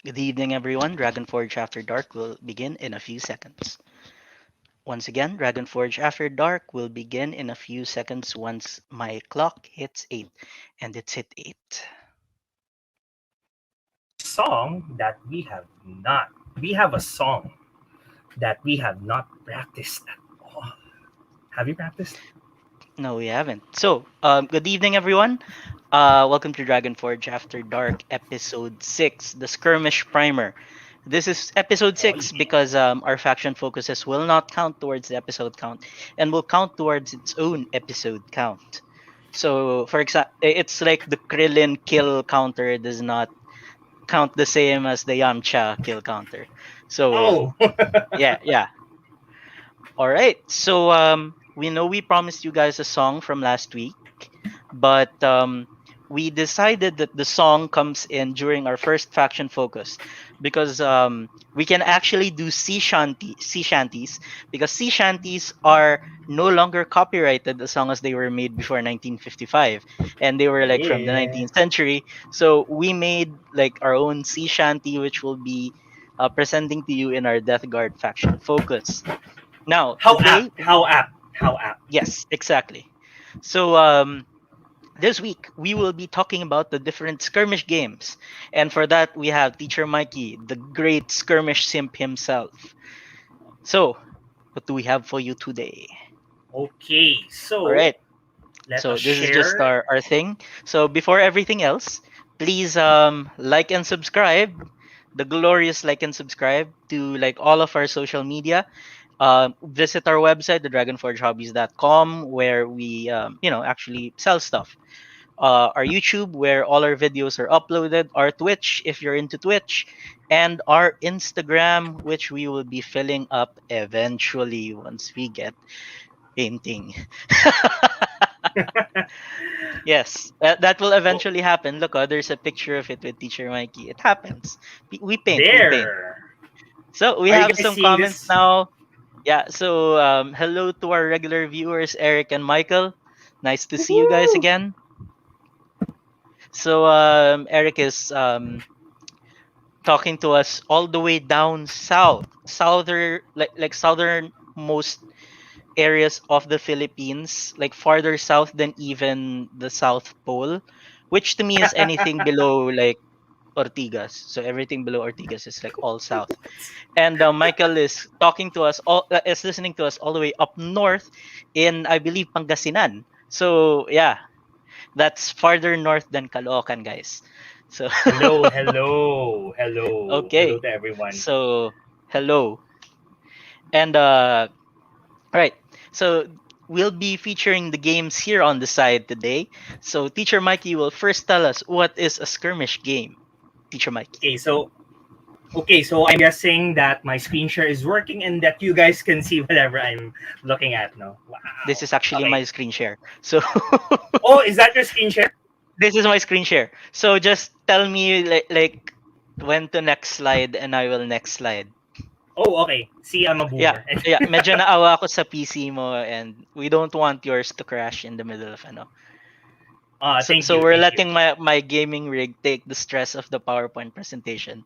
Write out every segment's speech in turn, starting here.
Good evening, everyone. Dragonforge After Dark will begin in a few seconds. Once again, Dragonforge After Dark will begin in a few seconds once my clock hits 8. And it's hit 8. Song that we have a song that we have not practiced at all. Have you practiced? No, we haven't. So, good evening, everyone. Welcome to Dragonforge After Dark, Episode 6, the Skirmish Primer. This is Episode Oh 6 yeah. because our faction focuses will not count towards the episode count and will count towards its own episode count. So, for example, it's like the Krillin kill counter does not count the same as the Yamcha kill counter. So, Oh. yeah. All right. So, we know we promised you guys a song from last week, but we decided that the song comes in during our first faction focus because we can actually do sea shanties because sea shanties are no longer copyrighted as long as they were made before 1955 and they were like from the Yeah. 19th century. So we made like our own sea shanty, which will be presenting to you in our Death Guard faction focus. Now How today, apt? How apt? How apt? yes, exactly. So this week, we will be talking about the different skirmish games. And for that, we have Teacher Mikey, the great skirmish simp himself. So, what do we have for you today? Okay, All so right. let us So, this is just share. our thing. So, before everything else, please like and subscribe. The glorious like and subscribe to like all of our social media. Visit our website, thedragonforgehobbies.com, where we actually sell stuff. Our YouTube, where all our videos are uploaded, our Twitch, if you're into Twitch, and our Instagram, which we will be filling up eventually once we get painting. Yes, that will Oh, eventually happen. Look, there's a picture of it with Teacher Mikey. It happens. We paint, we paint. there. So we Are you have guys some seeing comments this? now. Yeah, so hello to our regular viewers, Eric and Michael. Nice to see you guys Woohoo! again. So Eric is talking to us all the way down south, like southernmost areas of the Philippines, like farther south than even the South Pole, which to me is anything below like Ortigas. So everything below Ortigas is like all south. And Michael is talking to us all is listening to us all the way up north in I believe Pangasinan. So yeah, that's farther north than Caloocan, guys. So Hello, hello, hello, hello okay. to everyone. So hello. And right. So we'll be featuring the games here on the side today. So Teacher Mikey will first tell us what is a skirmish game. Teacher Mikey. Okay, so I'm guessing that my screen share is working and that you guys can see whatever I'm looking at now. This Wow. is actually Okay. my screen share. So Oh, is that your screen share? this is my screen share. So just tell me like when to next slide and I will next slide. Oh, okay. See, I'm a Yeah. boomer. Yeah, medyo naawa ako sa PC mo and we don't want yours to crash in the middle of ano. Thank So you, we're thank you. letting my gaming rig take the stress of the PowerPoint presentation.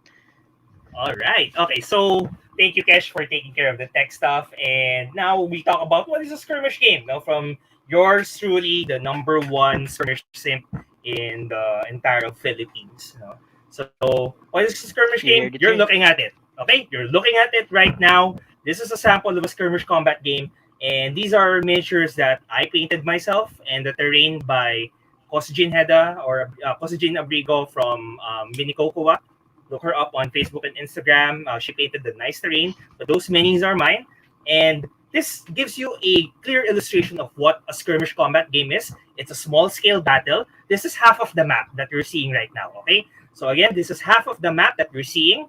All right. Okay, so thank you, Kesh, for taking care of the tech stuff. And now we talk about what is a skirmish game. Now, from yours truly, the number one skirmish simp in the entire Philippines. You know? So, what is a skirmish You game? heard it You're here. looking at it. Okay, you're looking at it right now. This is a sample of a skirmish combat game, and these are miniatures that I painted myself, and the terrain by Kosjin Heda or Kosjin Abrigo from Mini Look her up on Facebook and Instagram. She painted the nice terrain, but those minis are mine. And this gives you a clear illustration of what a skirmish combat game is. It's a small scale battle. This is half of the map that you're seeing right now. Okay, so again, this is half of the map that you're seeing,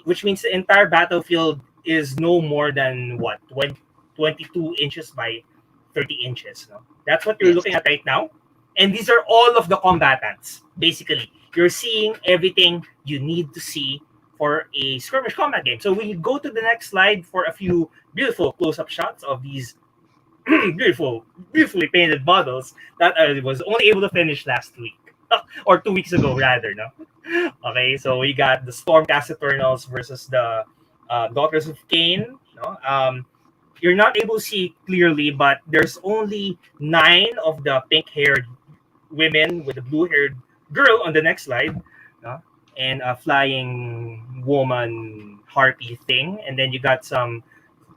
which means the entire battlefield is no more than what 22 inches by 30 inches. No? That's what you're Yes. looking at right now. And these are all of the combatants, basically. You're seeing everything you need to see for a skirmish combat game. So we go to the next slide for a few beautiful close-up shots of these beautifully painted models that I was only able to finish last week. or 2 weeks ago rather, no? Okay, so we got the Stormcast Eternals versus the Daughters of Cain. No, you're not able to see clearly, but there's only 9 of the pink-haired women with the blue-haired girl on the next slide, no? And a flying woman harpy thing, and then you got some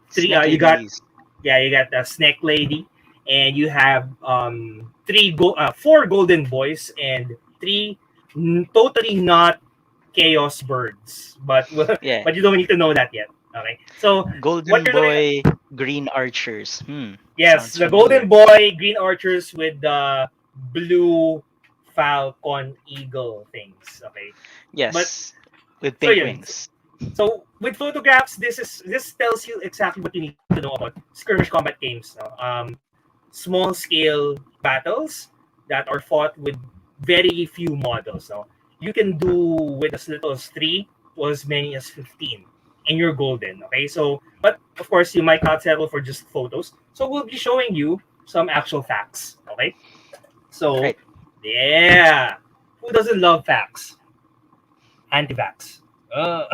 three. Snake You got ladies. yeah, you got the snake lady, and you have four golden boys and three totally not chaos birds. But Yeah. but you don't need to know that yet. Okay, so what Golden you're looking at, Boy, Green Archers. yes, Sounds the golden familiar. boy, green archers with the blue falcon eagle things. Okay, but Yes, with so pink yun. wings. So with photographs, this tells you exactly what you need to know about skirmish combat games. No? Small scale battles that are fought with very few models. No? You can do with as little as 3 to as many as 15, and you're golden. Okay, so but of course you might not settle for just photos. So we'll be showing you some actual facts. Okay, so Right. yeah, who doesn't love facts? Anti-vax. Uh,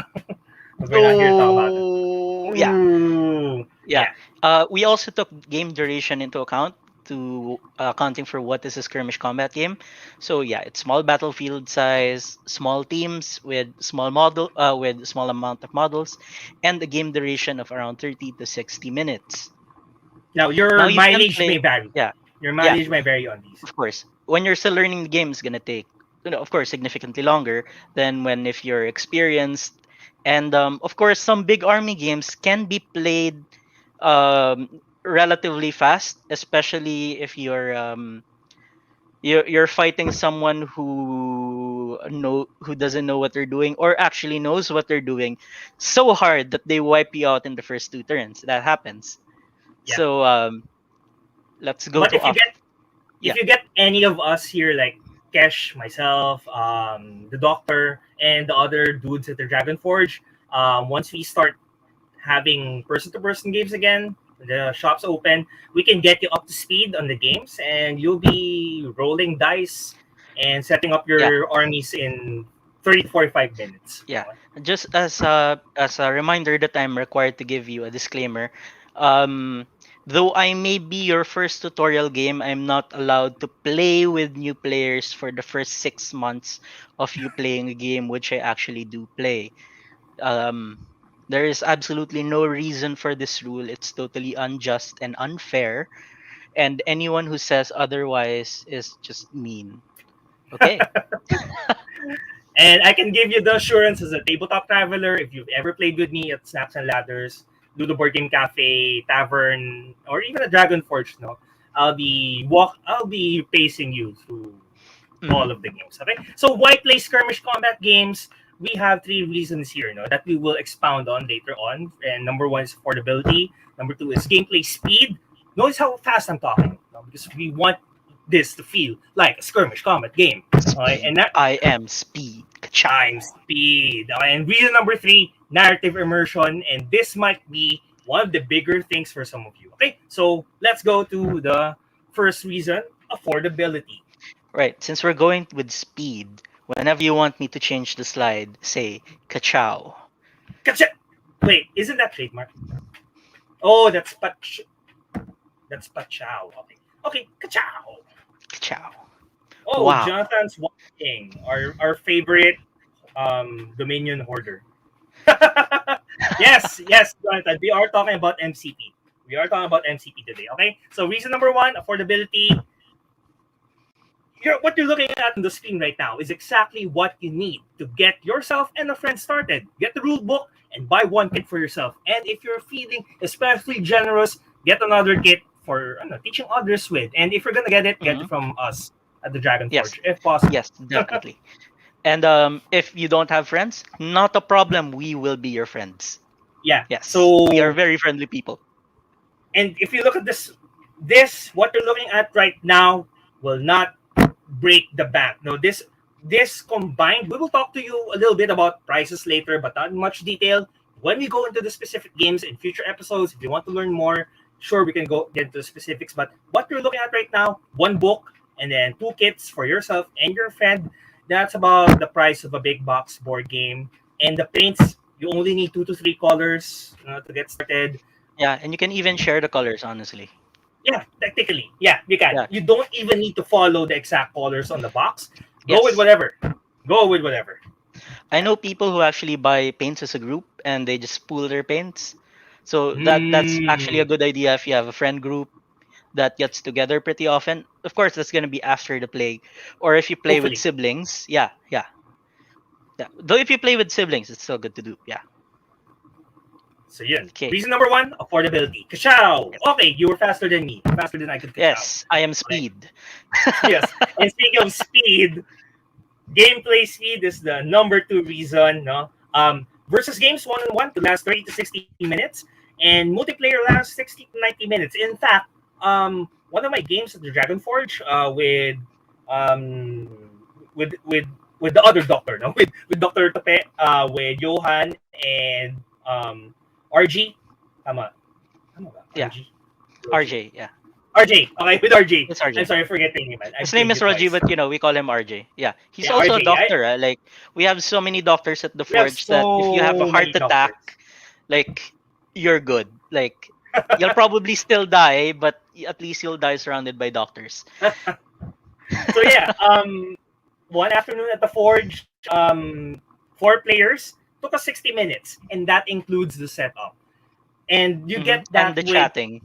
but we're not here to talk about it. So yeah, Ooh, yeah. yeah, We also took game duration into account to accounting for what is a skirmish combat game. So yeah, it's small battlefield size, small teams with small amount of models, and a game duration of around 30 to 60 minutes. now Now your you can mileage may play. vary. Yeah, Your yeah. mileage may vary on these. Of course, when you're still learning, the game is gonna take, of course, significantly longer than when if you're experienced. And of course, some big army games can be played relatively fast, especially if you're fighting someone who doesn't know what they're doing or actually knows what they're doing so hard that they wipe you out in the first 2 turns. That happens. Yeah, So let's go but to off. if Yeah, you get any of us here, like Kesh, myself, the doctor, and the other dudes at the Dragonforge, once we start having person-to-person games again, the shops open, we can get you up to speed on the games, and you'll be rolling dice and setting up yeah. your armies in 30 to 45 minutes. Yeah, just as a reminder that I'm required to give you a disclaimer. Um, though I may be your first tutorial game, I'm not allowed to play with new players for the first 6 months of you playing a game, which I actually do play. Um, there is absolutely no reason for this rule. It's totally unjust and unfair, and anyone who says otherwise is just mean. Okay. And I can give you the assurance as a tabletop traveler, if you've ever played with me at Snaps and Ladders, do the Board Game Cafe, Tavern, or even a Dragon Forge, no, I'll be pacing you through all Mhm. of the games. Okay, so why play skirmish combat games? We have 3 reasons here, no, that we will expound on later on. And number one is affordability. Number two is gameplay speed. Notice how fast I'm talking, no? Because we want this to feel like a skirmish combat game. Okay, Speed. and that I am speed. time Ka-chow. speed. Okay, and reason number three, narrative immersion. And this might be one of the bigger things for some of you. Okay, so let's go to the first reason, affordability. Right. Since we're going with speed, whenever you want me to change the slide, say ka-chow. Gotcha. Wait, isn't that trademark? Oh, that's pachow. Okay, okay, kachow. Ka-chow. Oh, Wow. Jonathan's watching our favorite Dominion hoarder. Yes, yes, Jonathan. We are talking about MCP. We are talking about MCP today. Okay, so reason number one, affordability. What you're looking at on the screen right now is exactly what you need to get yourself and a friend started. Get the rule book and buy one kit for yourself. And if you're feeling especially generous, get another kit for teaching others with. And if you're gonna get Hmm. it from us at the Dragon Yes. Forge, if possible. Yes, definitely. And if you don't have friends, not a problem. We will be your friends. Yeah. Yes. We are So, very friendly people. and if you look at this what you're looking at right now will not break the bank. No, this combined, we will talk to you a little bit about prices later, but not in much detail. When we go into the specific games in future episodes, if you want to learn more, sure we can go get into the specifics. But what you're looking at right now, one book, and then 2 kits for yourself and your friend. That's about the price of a big box board game. And the paints, you only need 2 to 3 colors to get started. Yeah, and you can even share the colors, honestly. Yeah, technically, yeah, you can. Yeah. You don't even need to follow the exact colors on the box. Go with Yes. whatever. Go with whatever. I Yeah. know people who actually buy paints as a group and they just pool their paints. So that's actually a Hmm. good idea if you have a friend group that gets together pretty often. Of course, that's gonna be after the play, or if you play with Hopefully. siblings. Yeah, yeah, yeah. Though if you play with siblings, it's still good to do. Yeah. So yun. Okay. Reason number one, affordability. Kachow! Yes. Okay, you were faster than me. Faster than I could kachow. Yes, I am Okay. speed. Yes. And speaking of speed, gameplay speed is the number two reason. No. Versus games 1-on-1 to last 30 to 60 minutes, and multiplayer lasts 60 to 90 minutes. In fact, one of my games at the Dragonforge um, with with with the other doctor, no, with Doctor Tope, with Johan and RG, tama, tama ba? Yeah, RG, Roji, RJ. Yeah, RJ. Okay, with RG. it's I'm RJ. sorry, I forget the name, man. I've His name played is you Roji, twice. but we call him RJ. Yeah, he's Yeah, also a RJ. doctor. Like we have so many doctors at the We have forge that if you have a so heart many attack, doctors. like you're good. Like you'll probably still die, but at least you'll die surrounded by doctors. So yeah, one afternoon at the Forge, 4 players took us 60 minutes, and that includes the setup. And you get And that the with chatting.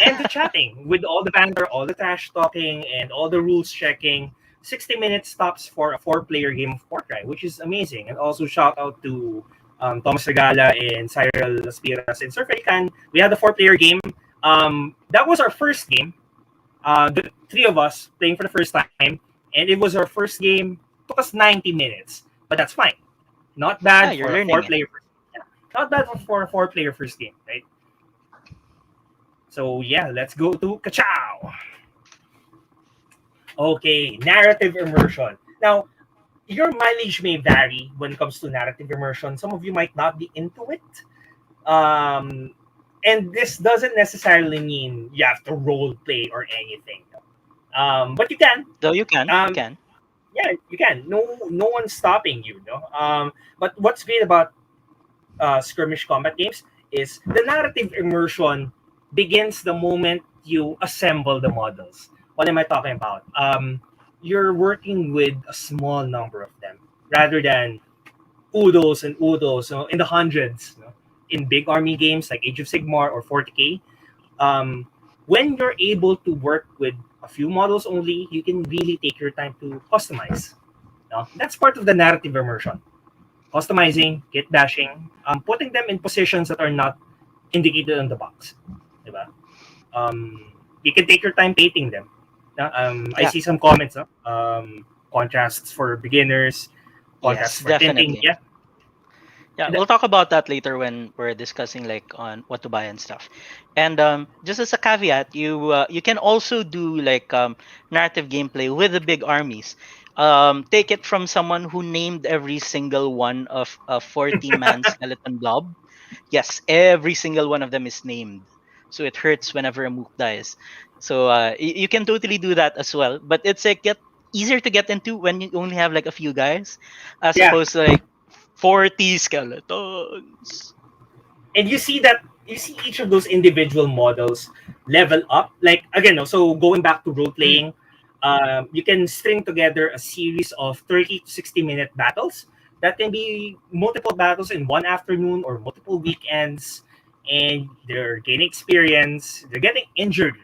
and the chatting with all the banter, all the trash talking, and all the rules checking. 60 minutes stops for a 4 player game of Warcry, which is amazing. And also shout out to Thomas Regala and Cyril Aspiras and Sir Felican. We had the 4 player game. That was our first game. The three of us playing for the first time, and it was our first game. Took us 90 minutes, but that's fine. Not Yeah, bad you're for a learning four it. player. Yeah, not bad for a 4 player first game, right? So yeah, let's go to Kachow. Okay, narrative immersion. Now, your mileage may vary when it comes to narrative immersion. Some of you might not be into it. Um, and this doesn't necessarily mean you have to role play or anything. But you can. Though you can, you Um, can. yeah, you can. No one's stopping you. No. But what's great about skirmish combat games is the narrative immersion begins the moment you assemble the models. What am I talking about? You're working with a small number of them rather than oodles and oodles, in the hundreds. In big army games like Age of Sigmar or 40K, um, when you're able to work with a few models only, you can really take your time to customize. That's part of the narrative immersion. Customizing, kit bashing, putting them in positions that are not indicated on the box. Diba? You can take your time painting them. I Yeah. see some comments. Contrasts for beginners, contrasts Yes, for tinting. definitely. Yeah. Yeah, And we'll talk about that later when we're discussing like on what to buy and stuff. And just as a caveat, you can also do like narrative gameplay with the big armies. Take it from someone who named every single one of a 40-man skeleton blob. Yes, every single one of them is named. So it hurts whenever a mook dies. So you can totally do that as well. But it's like get easier to get into when you only have like a few guys, as yeah, opposed to like 40 skeletons. and you see each of those individual models level up. Like again, so going back to role Mm, playing, you can string together a series of 30 to 60 minute battles that can be multiple battles in one afternoon or multiple weekends, and they're gaining experience, they're getting injured,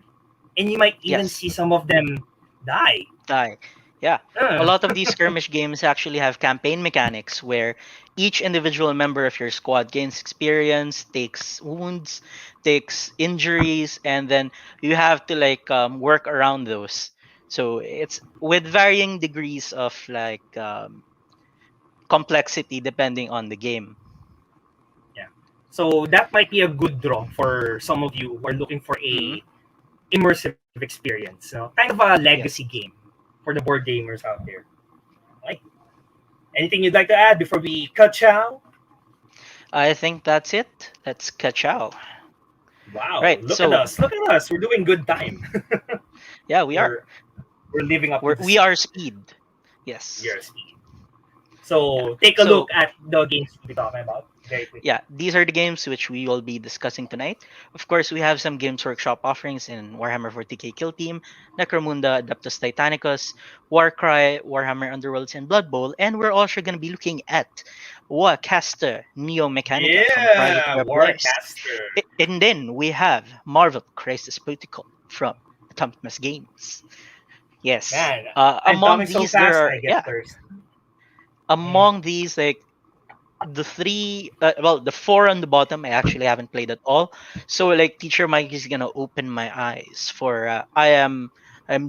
and you might even yes. see some of them die. Die. Yeah. A Uh, lot of these skirmish games actually have campaign mechanics where each individual member of your squad gains experience, takes wounds, takes injuries, and then you have to like work around those. So it's with varying degrees of like complexity depending on the game. yeah. So that might be a good draw for some of you who are looking for Hmm. a immersive experience. Kind of a legacy Yes. game for the board gamers out there. Right? Anything you'd like to add before we cut chow? I think that's it. Let's catch out. Wow, Right. look at So us. Look at us. We're doing good time. yeah, we are. we're we're living up to the We speed. are speed. Yes. Your speed. Yeah. So take a look So at the games we'll be talking about very quickly. yeah, these are the games which we will be discussing tonight. Of course, we have some Games Workshop offerings in Warhammer 40k Kill Team, Necromunda, Adeptus Titanicus, Warcry, Warhammer Underworlds, and Blood Bowl, and we're also going to be looking at Warcaster Neo Mechanica from Private Yeah, Weapon Wars. Warcaster. And then we have Marvel Crisis Protocol from Atomic Mass Games. Yes. Man, I'm Among talking so these, there fast are, I get yeah, thirsty. Mm. among these, like, the three well, the four on the bottom I actually haven't played at all, so like teacher Mike is gonna open my eyes for I'm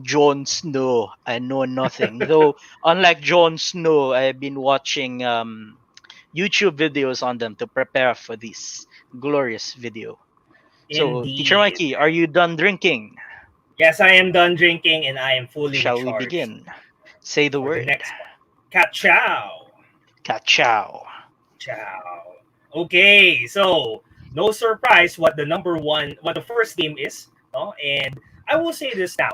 Jon Snow. I know nothing, though. Unlike Jon Snow, I've been watching YouTube videos on them to prepare for this glorious video. So teacher Indeed. Mikey, are you done drinking? Yes, I am done drinking and I am fully Shall we recharged begin? Say the for the word. next one. Ka-chow. Ka-chow. Ciao. Okay, so no surprise what the first game is. No? And I will say this now.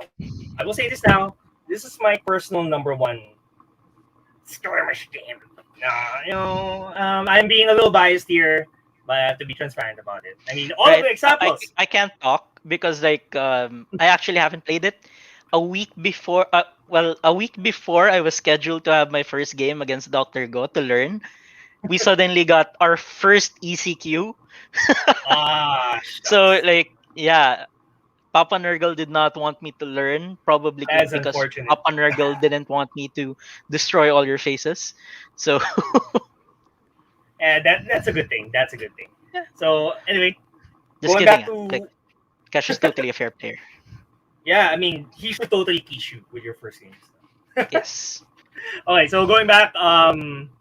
I will say this now. This is my personal number one skirmish game. I'm being a little biased here, but I have to be transparent about it. I mean, all of Right. the examples. I can't talk because like I actually haven't played it. A week before, a week before I was scheduled to have my first game against Dr. Go to learn, we suddenly got our first ECQ. So Shucks. like, yeah, Papa Nurgle did not want me to learn, probably That's because unfortunate. Papa Nurgle didn't want me to destroy all your faces. So And that's a good thing. That's a good thing. yeah, So anyway, just going kidding. back Yeah. Like, to Cash is totally a fair player. yeah, I mean he should totally teach you with your first games. Yes. Okay, so going back,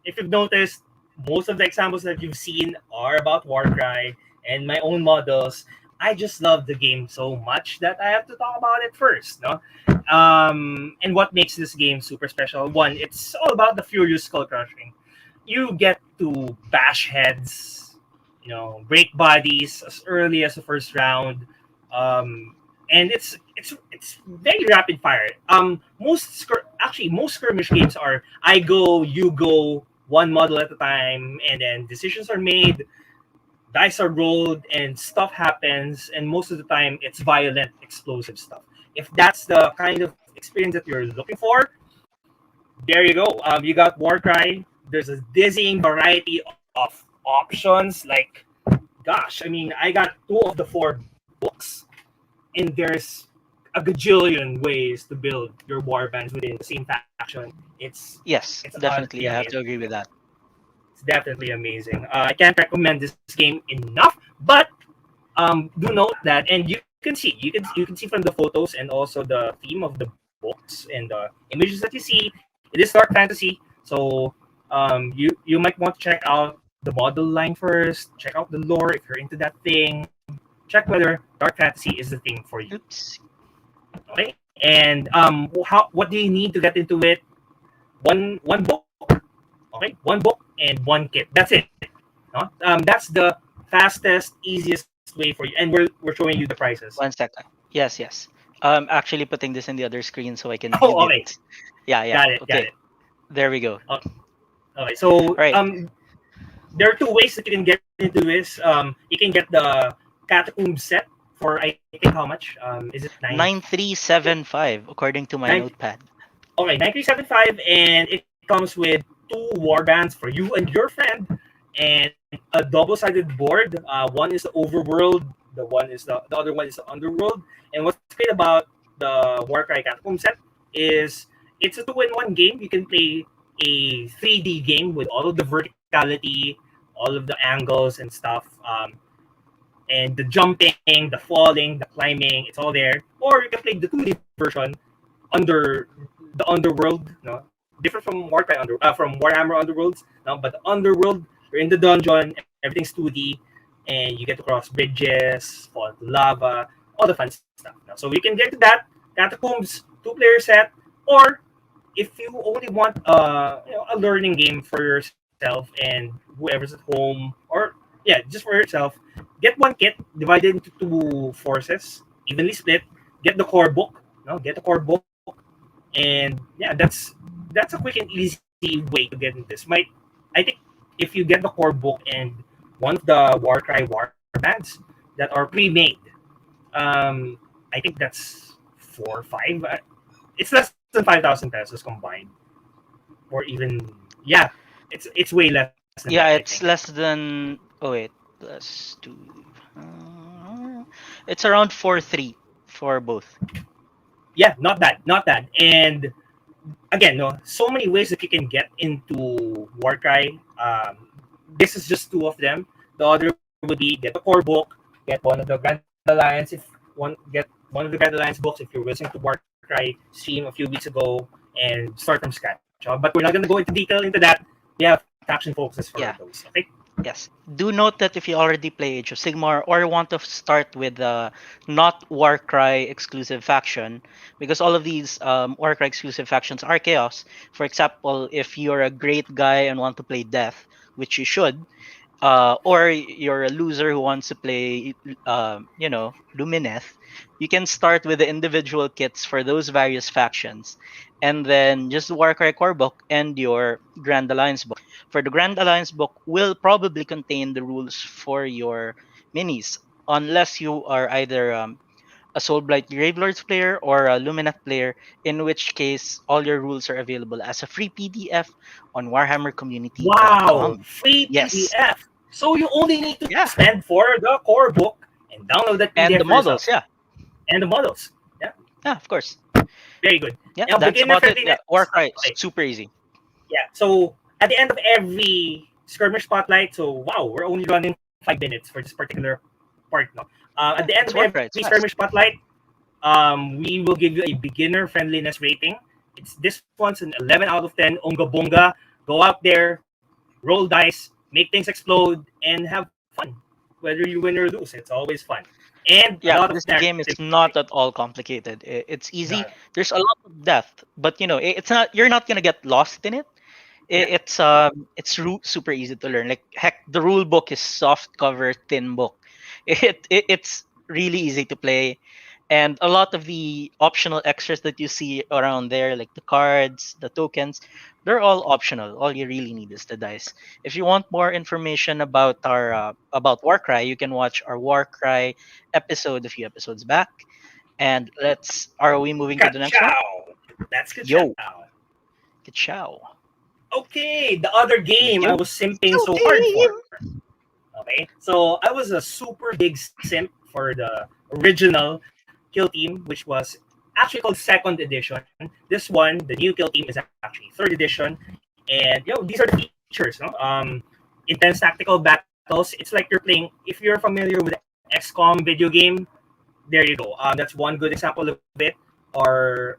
if you've noticed, most of the examples that you've seen are about Warcry and my own models. I just love the game so much that I have to talk about it first, no? And what makes this game super special? One, it's all about the furious skull crushing. You get to bash heads, break bodies as early as the first round, and it's very rapid fire. Most skirmish games are I go, you go, one model at a time, and then decisions are made, dice are rolled, and stuff happens. And most of the time, it's violent, explosive stuff. If that's the kind of experience that you're looking for, there you go. You got Warcry. There's a dizzying variety of options. Like, gosh, I mean, I got two of the four books, and there's a gajillion ways to build your war bands within the same faction. Yes, It's definitely. honestly I have to amazing. agree with that. It's definitely amazing. I can't recommend this game enough, but do note that, and you can see from the photos and also the theme of the books and the images that you see, it is dark fantasy. So you might want to check out the model line first. Check out the lore if you're into that thing. Check whether dark fantasy is the thing for you. Oops. Okay, and what do you need to get into it? One book, okay, one book and one kit. That's it. No? That's the fastest, easiest way for you, and we're showing you the prices. 1 second. Yes, yes. Actually putting this in the other screen so I can view Oh, it. okay, Yeah, yeah. got Okay. it. There we go. Oh, okay, so All right. there are two ways that you can get into this. You can get the catacomb set for I think how much? Is it 9375 according to my nine? notepad. Okay, 9375, and it comes with two war bands for you and your friend, and a double-sided board. One is the Overworld, the other one is the Underworld. And what's great about the Warcry Catacomb set is it's a two-in-one game. You can play a 3D game with all of the verticality, all of the angles and stuff, and the jumping, the falling, the climbing. It's all there. Or you can play the 2D version under the Underworld, no, different from from Warhammer Underworlds, no, but the Underworld, you're in the dungeon, everything's 2D, and you get to cross bridges, fall into lava, all the fun stuff. No? So we can get to that Catacombs 2-player set, or if you only want a learning game for yourself and whoever's at home, or yeah, just for yourself, get one kit divided into two forces, evenly split. Get the core book, no, get the core book And yeah, that's a quick and easy way to get into this. I think if you get the core book and one of the Warcry war bands that are pre-made, I think that's 4 or 5. It's less than 5,000 pesos combined, or even yeah, it's way less than that. I Yeah, think. it's less than. Oh wait, plus two. It's around 4-3 for both. Yeah, not that. And again, no, so many ways that you can get into Warcry. This is just two of them. The other would be get the core book, get one of the Grand Alliance if one get one of the Grand Alliance books if you're listening to Warcry stream a few weeks ago and start from scratch. But we're not gonna go into detail into that. We have faction focuses for Yeah. those. Okay. Yes. Do note that if you already play Age of Sigmar or want to start with the not Warcry exclusive faction, because all of these Warcry exclusive factions are chaos. For example, if you're a great guy and want to play Death, which you should, or you're a loser who wants to play, Lumineth, you can start with the individual kits for those various factions, and then just the Warcry core book and your Grand Alliance book. For the Grand Alliance book, will probably contain the rules for your minis, unless you are either a Soulblight Gravelords player or a Lumineth player, in which case all your rules are available as a free PDF on Wow, warhammercommunity.com. free Yes. PDF. So you only need to Yeah. spend for the core book and download that And the PDF for yourself models, yeah. and the models. Yeah, Yeah, of course. very good. Yeah, Now, that's beginner about it. Yeah, friendliness. Warcry is Okay, super easy. yeah. So at the end of every skirmish spotlight, so wow, we're only running 5 minutes for this particular part. No, at Yeah, the end it's of Warcry. every It's fast. skirmish spotlight, we will give you a beginner friendliness rating. It's this one's an 11 out of 10. Unga bunga. Go out there, roll dice, make things explode, and have fun. Whether you win or lose, it's always fun. And a Yeah, lot of this narrative game is building. not at all complicated. It's easy. None. There's a lot of depth, but it's not. You're not gonna get lost in it. Yeah. It's super easy to learn. Like heck, the rule book is soft cover, thin book. It's really easy to play, and a lot of the optional extras that you see around there, like the cards, the tokens, they're all optional. All you really need is the dice. If you want more information about our about Warcry, you can watch our Warcry episode a few episodes back. And are we moving to the next one? Ka-chow. That's Yo, ka-chow. ciao. Okay, the other game I Yo, was simping so so hard for. game. Okay, so I was a super big simp for the original Kill Team, which was actually called Second Edition. This one, the new Kill Team, is actually Third Edition, and these are the features. No, intense tactical battles. It's like you're playing. If you're familiar with the XCOM video game, there you go. That's one good example of it. Or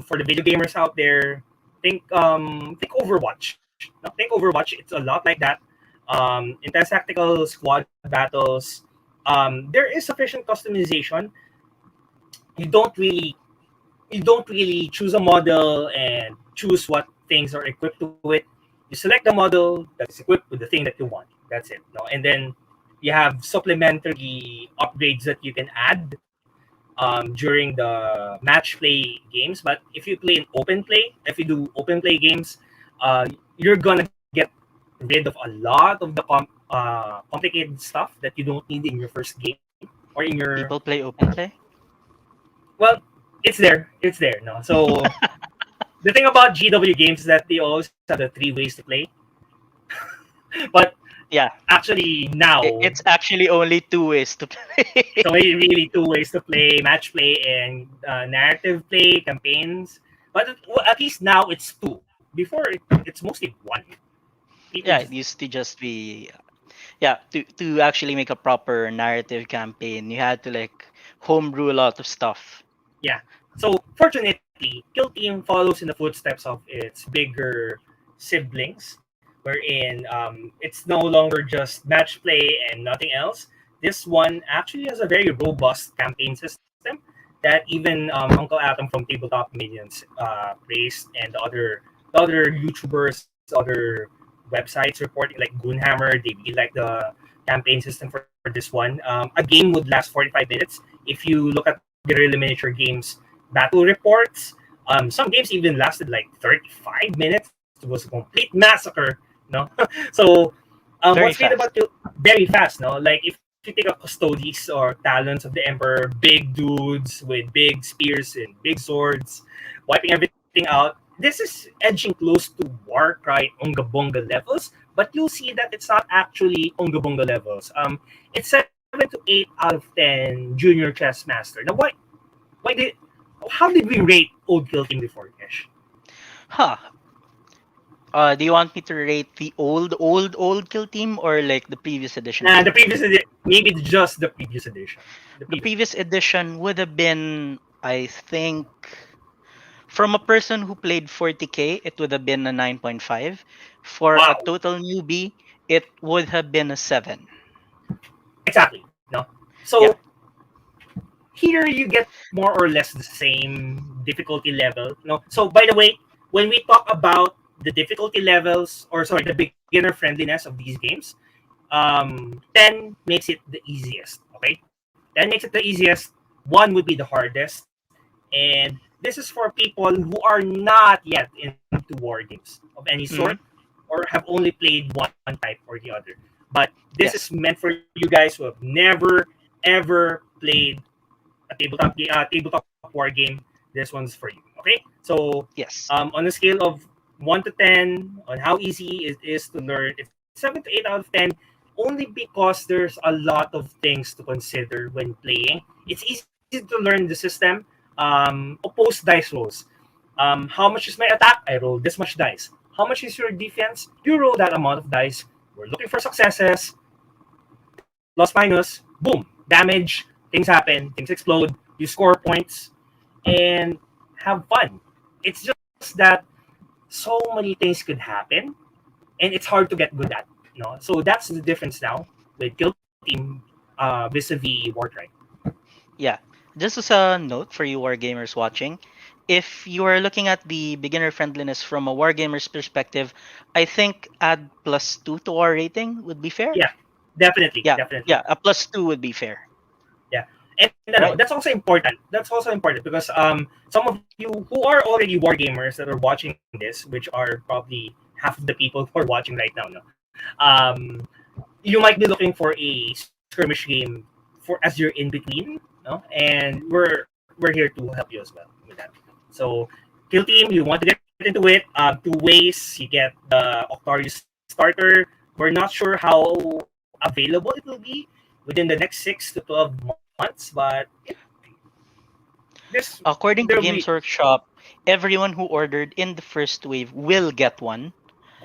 for the video gamers out there, think Overwatch. No, think Overwatch. It's a lot like that. Intense tactical squad battles. There is sufficient customization. You don't really choose a model and choose what things are equipped to it. You select the model that is equipped with the thing that you want. That's it. No, and then you have supplementary upgrades that you can add during the match play games. But if you play in open play, if you do open play games, you're gonna get rid of a lot of the complicated stuff that you don't need in your first game or in your People play open play. well, it's there. It's there. No, so the thing about GW games is that they always have the 3 ways to play. But Yeah, actually now it's actually only 2 ways to it's play. only really 2 ways to play: match play and narrative play, campaigns. But at least now it's two. Before it's mostly one. People Yeah, just it used to just be. Yeah, to actually make a proper narrative campaign, you had to like homebrew a lot of stuff. yeah. So fortunately, Kill Team follows in the footsteps of its bigger siblings, wherein it's no longer just match play and nothing else. This one actually has a very robust campaign system that even Uncle Atom from Tabletop Minions praised, and the other YouTubers, other websites reporting like Goonhammer, they really like the campaign system for this one. A game would last 45 minutes. If you look at Guerrilla Miniature Games battle reports, Some games even lasted like 35 minutes. It was a complete massacre. No, so Very what's great fast. about you? Very fast. No, like if you take a Custodes or Talons of the Emperor, big dudes with big spears and big swords, wiping everything out. This is edging close to Warcry Unga Bunga levels, but you'll see that it's not actually Unga Bunga levels. It's 7 to 8 out of 10 Junior Chess Master. Now, why did how did we rate Old Kill Team before, Kesh? Huh. Do you want me to rate the old kill team or like the previous edition kill The team? maybe just the previous edition. The The previous. previous edition would have been, I think, from a person who played 40k, it would have been a 9.5. For a Wow. total newbie, it would have been a 7. Exactly. No. So Yeah. here you get more or less the same difficulty level. No. So by the way, when we talk about the difficulty levels, or sorry, the beginner friendliness of these games, 10 makes it the easiest. Okay, 10 makes it the easiest. One would be the hardest, and this is for people who are not yet into war games of any sort, Hmm. or have only played one type or the other. But this is Yes. meant for you guys who have never ever played tabletop war game. This one's for you. Okay, so Yes. on a scale of 1 to 10 on how easy it is to learn, it's 7 to 8 out of 10. Only because there's a lot of things to consider when playing. It's easy to learn the system. Opposed dice rolls. How much is my attack? I roll this much dice. How much is your defense? You roll that amount of dice. We're looking for successes. Plus minus. Boom. Damage. Things happen. Things explode. You score points and have fun. It's just that so many things could happen and it's hard to get good at. So that's the difference now with Kill Team vis-a-vis Warcry. Yeah. Just as a note for you wargamers watching, if you are looking at the beginner friendliness from a wargamer's perspective, I think add +2 to our rating would be fair. Yeah, definitely, Yeah. definitely. Yeah. A +2 would be fair. Yeah, and Right. that's also important. That's also important because some of you who are already war gamers that are watching this, which are probably half of the people who are watching right now, no, you might be looking for a skirmish game for as you're in between, no, and we're here to help you as well with that. So, Kill Team, you want to get into it? Two ways you get the Octarius starter. We're not sure how available it will be within the next 6 to 12 months, but this there According will to be Games Workshop, everyone who ordered in the first wave will get one,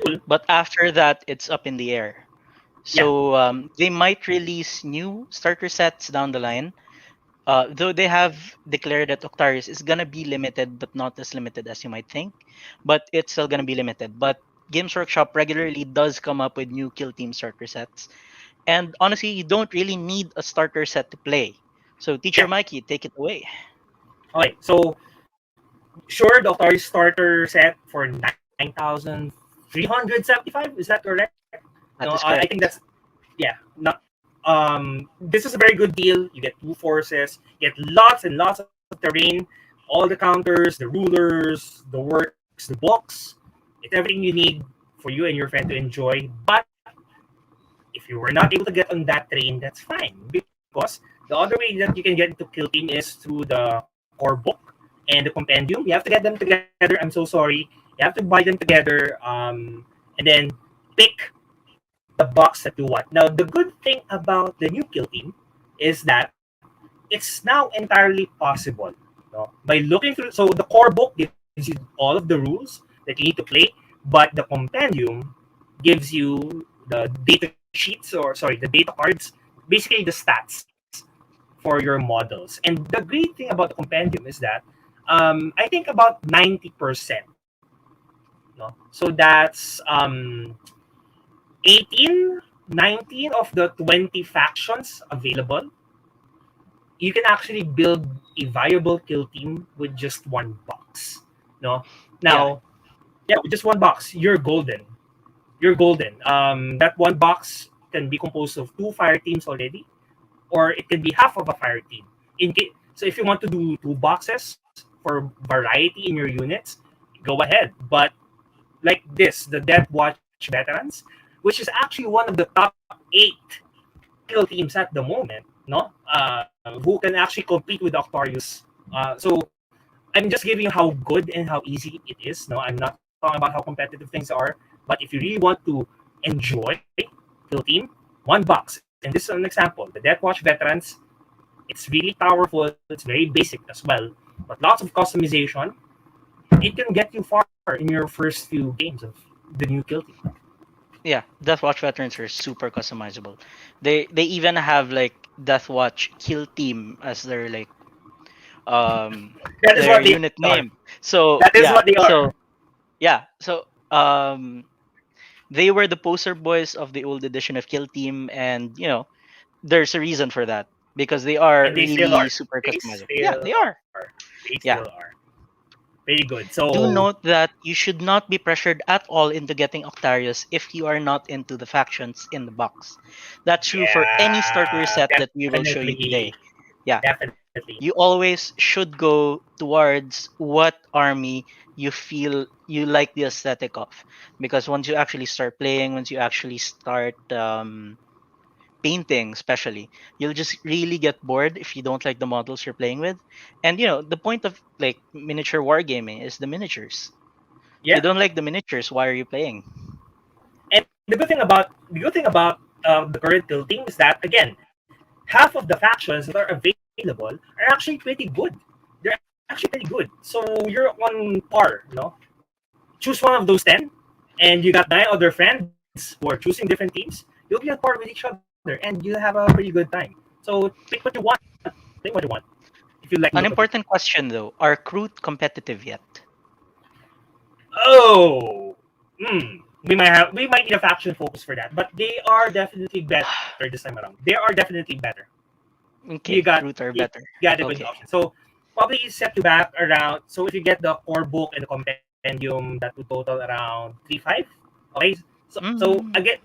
cool. but after that, it's up in the air. Yeah, So they might release new starter sets down the line. Though they have declared that Octarius is gonna be limited, but not as limited as you might think. But it's still gonna be limited. But Games Workshop regularly does come up with new kill team starter sets. And honestly, you don't really need a starter set to play. So Teacher yeah. Mikey, take it away. Okay, so sure, the Octarius starter set for 9,375. Is that correct? No, That is I think that's correct. yeah. Not this is a very good deal. You get two forces, you get lots and lots of terrain, all the counters, the rulers, the works, the books. It's everything you need for you and your friend to enjoy. But if you were not able to get on that train, that's fine because the other way that you can get into Kill Team is through the core book and the compendium. You have to get them together. I'm so sorry. You have to buy them together, and then pick the box that you want. Now, the good thing about the new Kill Team is that it's now entirely possible. By looking through, so the core book gives you all of the rules that you need to play, but the compendium gives you the data sheets, or sorry, the data cards, basically the stats for your models. And the great thing about the compendium is that I think about 90%. No? So that's 18, 19 of the 20 factions available. You can actually build a viable kill team with just one box. No, Yeah. now yeah, with just one box, you're golden. You're golden. That one box can be composed of two fire teams already, or it can be half of a fire team. So if you want to do two boxes for variety in your units, go ahead. But like this, the Death Watch Veterans, which is actually one of the top 8 kill teams at the moment, no? Who can actually compete with Octarius. So I'm just giving you how good and how easy it is. No, I'm not talking about how competitive things are. But if you really want to enjoy kill team, 1 box. And this is an example. The Death Watch Veterans, it's really powerful. It's very basic as well. But lots of customization. It can get you far in your first few games of the new kill team. Yeah, Death Watch veterans are super customizable. They even have like Death Watch kill team as um That is their what they unit are. name. So That is yeah, what they are. so yeah, so they were the poster boys of the old edition of Kill Team, and there's a reason for that because they are And they still really are. super They customizable. Yeah, still they are. are. They still Yeah. are. Very good. Do So note that you should not be pressured at all into getting Octarius if you are not into the factions in the box. That's true for any starter yeah, set that we will show you definitely, today. Yeah, definitely. you always should go towards what army you feel you like the aesthetic of, because once you actually start playing, once you actually start painting especially, you'll just really get bored if you don't like the models you're playing with. And the point of like miniature wargaming is the miniatures. If you Yeah. don't like the miniatures, why are you playing? And the good thing about the current tilting is that again, half of the factions that are available are actually pretty good. They're actually pretty good. So you're on par, choose one of those 10, and you got 9 other friends who are choosing different teams. You'll be on par with each other, and you'll have a pretty good time. So pick what you want. Pick what you want. If you like the look of it. An important question though, are Kroot competitive yet? Oh, we might need a faction focus for that, but they are definitely better this time around. They are definitely better. You Okay, got Kroot are you better. got a good Okay. option. So probably set you back around. So if you get the core book and the compendium, that would total around 3.5. Okay. So Mm, again,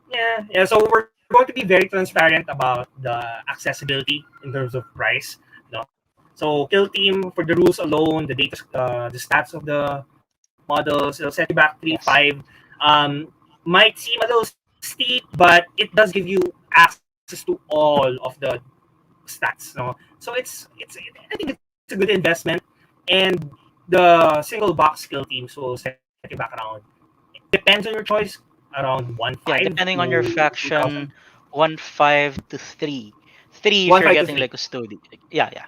yeah. So we're going to be very transparent about the accessibility in terms of price. No. So kill team for the rules alone, the stats of the models, it'll set you back 3.5. yes. Might seem a little steep, but it does give you access to all of the stats. No, so I think it's a good investment, and the single box skill teams will set you back around. Depends on your choice, around 1.5 Yeah, depending on to your 2,000. faction, 1.5 to 3. 3 if 1.5 you're to getting 3. like custody. Yeah, yeah.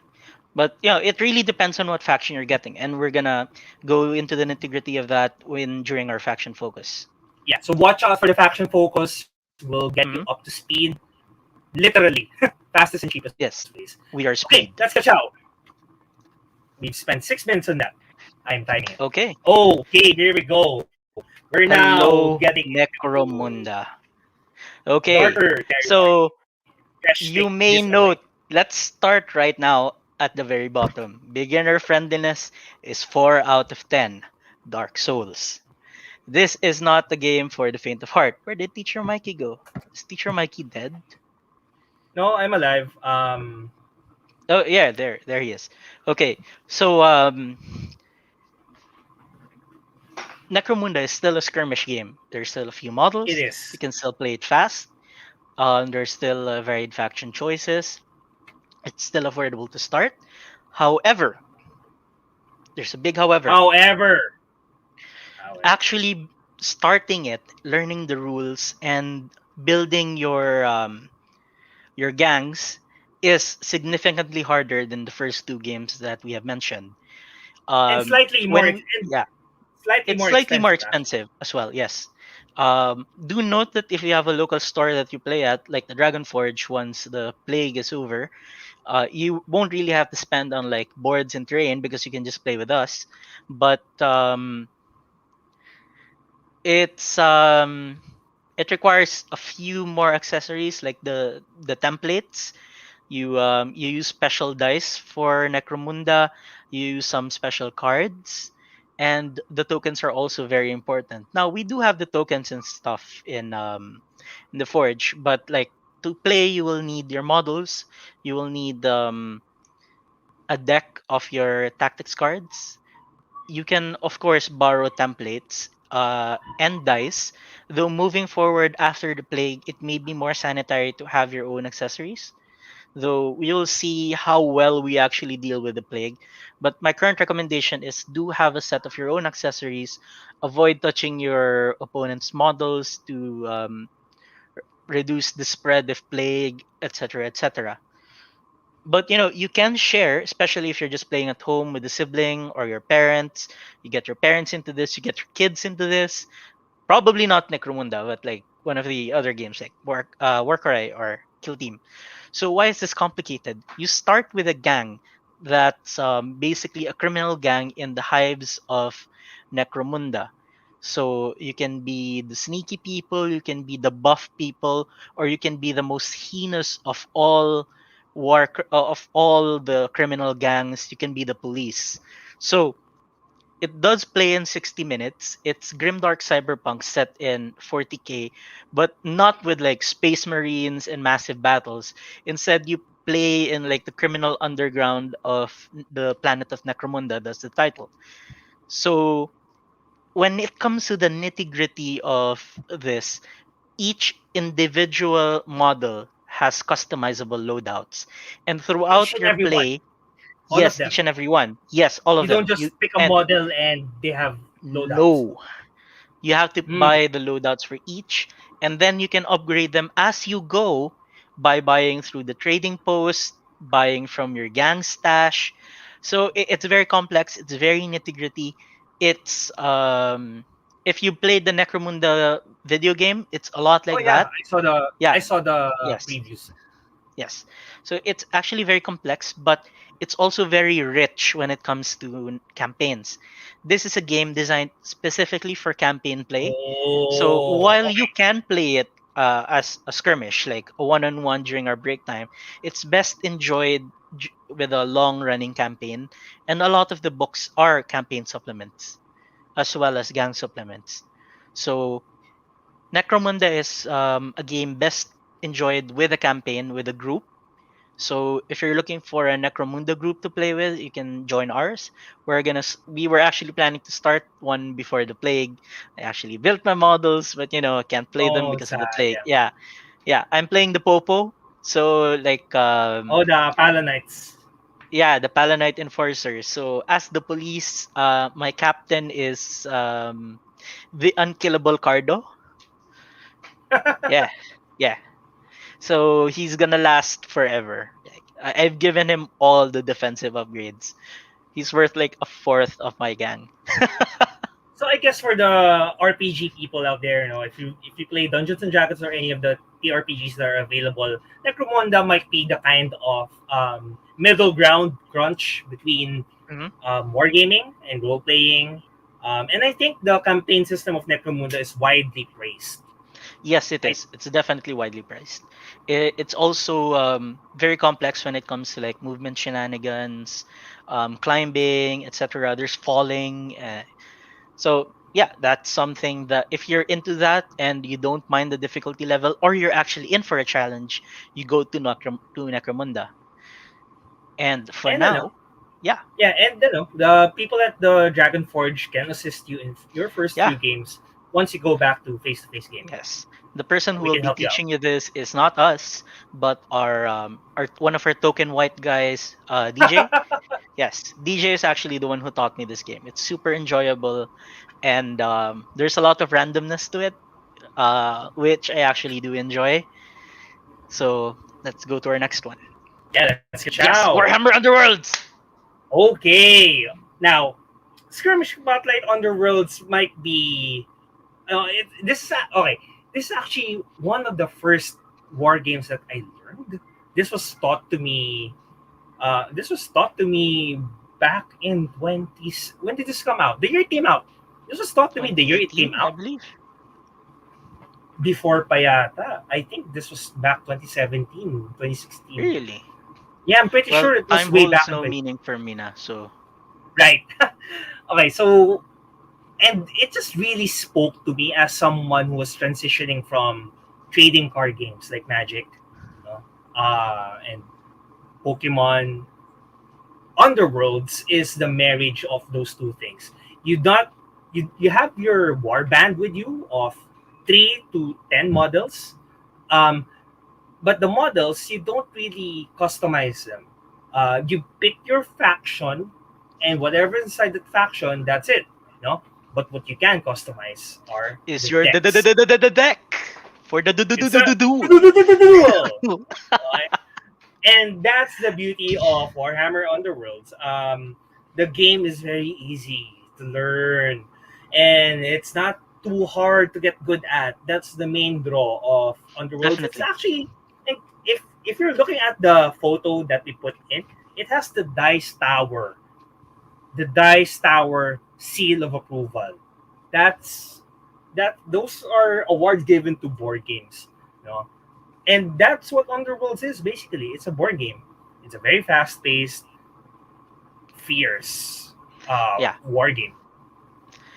But it really depends on what faction you're getting, and we're gonna go into the nitty-gritty of that when during our faction focus. Yeah, so watch out for the faction focus. Will get you up to Hmm. speed, literally, fastest and cheapest ways. Yes, Okay, we are let's catch speed. out. We've spent 6 minutes on that. I'm timing it. Okay. Okay, here we go. We're now getting Hello, into Necromunda. darker Okay, territory. so Kesh, take you this may away. note, let's start right now at the very bottom. Beginner friendliness is 4 out of 10. Dark Souls. This is not the game for the faint of heart. Where did Teacher Mikey go? Is Teacher Mikey dead? No, I'm alive. Oh yeah, there he is. Okay, so Necromunda is still a skirmish game. There's still a few It models. You is. can still play it fast. There's still varied faction choices. It's still affordable to start. However, there's a big however. However, Actually starting it, learning the rules, and building your gangs is significantly harder than the first two games that we have mentioned. and slightly more When yeah, slightly it's more slightly more expensive actually. expensive as well. Yes. Do note that if you have a local store that you play at, like the Dragonforge, once the plague is over, you won't really have to spend on like boards and terrain because you can just play with us. But it's it requires a few more accessories like the templates. You use special dice for Necromunda. You use some special cards, and the tokens are also very important. Now we do have the tokens and stuff in the forge, but like to play, you will need your models. You will need a deck of your tactics cards. You can, of course, borrow templates and dice. Though moving forward after the plague, it may be more sanitary to have your own accessories. Though we'll see how well we actually deal with the plague. But my current recommendation is do have a set of your own accessories. Avoid touching your opponent's models to reduce the spread of plague, etc., etc. But you can share, especially if you're just playing at home with a sibling or your parents. You get your parents into this, you get your kids into this. Probably not Necromunda, but like one of the other games like Warcry or Kill Team. So why is this complicated? You start with a gang that's basically a criminal gang in the hives of Necromunda. So you can be the sneaky people, you can be the buff people, or you can be the most heinous of all of all the criminal gangs. You can be the police. So it does play in 60 minutes. It's grimdark cyberpunk set in 40K, but not with like space marines and massive battles. Instead, you play in like the criminal underground of the planet of Necromunda. That's the title. So when it comes to the nitty-gritty of this, each individual model has customizable loadouts. And Each throughout and your every one, play, all of yes, them. each and every one. Yes, all of You don't them. You just pick a and model and they have loadouts. no. You have to Mm. buy the loadouts for each, and then you can upgrade them as you go by buying through the trading post, buying from your gang stash. So it's very complex. It's very nitty gritty. It's if you played the Necromunda video game, it's a lot Oh like yeah, that. I Yeah. saw the Yes. previews. Yes. So it's actually very complex, but it's also very rich when it comes to campaigns. This is a game designed specifically for campaign play. So Oh, while you okay. can play it as a skirmish, like a one-on-one during our break time, it's best enjoyed with a long-running campaign. And a lot of the books are campaign supplements as well as gang supplements. So Necromunda is a game best enjoyed with a campaign with a group. So if you're looking for a Necromunda group to play with, you can join ours. We were actually planning to start one before the plague. I actually built my models, but I can't play them Oh, because of the sad. plague. Yeah. Yeah, yeah. I'm playing the Popo. So like Oh, the Palanites. yeah, the Palanite Enforcer. So as the police, my captain is the unkillable Cardo. Yeah, yeah. So he's gonna last forever. Like, I've given him all the defensive upgrades. He's worth like a fourth of my gang. So I guess for the RPG people out there, if you play Dungeons and Dragons or any of the TRPGs that are available, Necromunda might be the kind of middle ground crunch between Hmm. wargaming and role playing. And I think the campaign system of Necromunda is widely praised. Yes, it Right? is. It's definitely widely priced. It's also very complex when it comes to like movement shenanigans, climbing, etc. There's falling. So yeah, that's something that if you're into that and you don't mind the difficulty level, or you're actually in for a challenge, you go to Necromunda. And for And now, yeah, yeah, and the people at the Dragonforge can assist you in your first yeah. few games once you go back to face gaming. Yes. The person who We will can be help you out. teaching you this is not us, but our one of our token white guys, DJ. Yes, DJ is actually the one who taught me this game. It's super enjoyable, and there's a lot of randomness to it, which I actually do enjoy. So let's go to our next one. Yeah, let's get Yes, ciao. Warhammer Underworlds. Okay. Now, Skirmish Spotlight Underworlds might be. This is okay. This is actually one of the first war games that I learned. This was taught to me. This was taught to me back in 20s. When did this come out? The year it came out. This was taught to me the year it came 2018, I out. believe. Before pa yata. I think this was back 2017, 2016. Really? Yeah, I'm pretty Well, sure it was time way holds back in no 20. meaning for me now. So Right. Okay, so and it just really spoke to me as someone who was transitioning from trading card games like Magic, and Pokemon, Underworlds is the marriage of those two things. You not you have your warband with you of 3 to 10 models, um, but the models you don't really customize them. You pick your faction, and whatever inside that faction, that's it. No, but what you can customize are Is the your decks. deck for the It's a duel. duel. And that's the beauty of Warhammer Underworlds. The game is very easy to learn, and it's not too hard to get good at. That's the main draw of Underworlds. It's Definitely. actually, and if you're looking at the photo that we put in, it has the dice tower seal of approval. That's those are awards given to board games. No, and that's what Underworlds is basically. It's a board game. It's a very fast paced, fierce Yeah. war game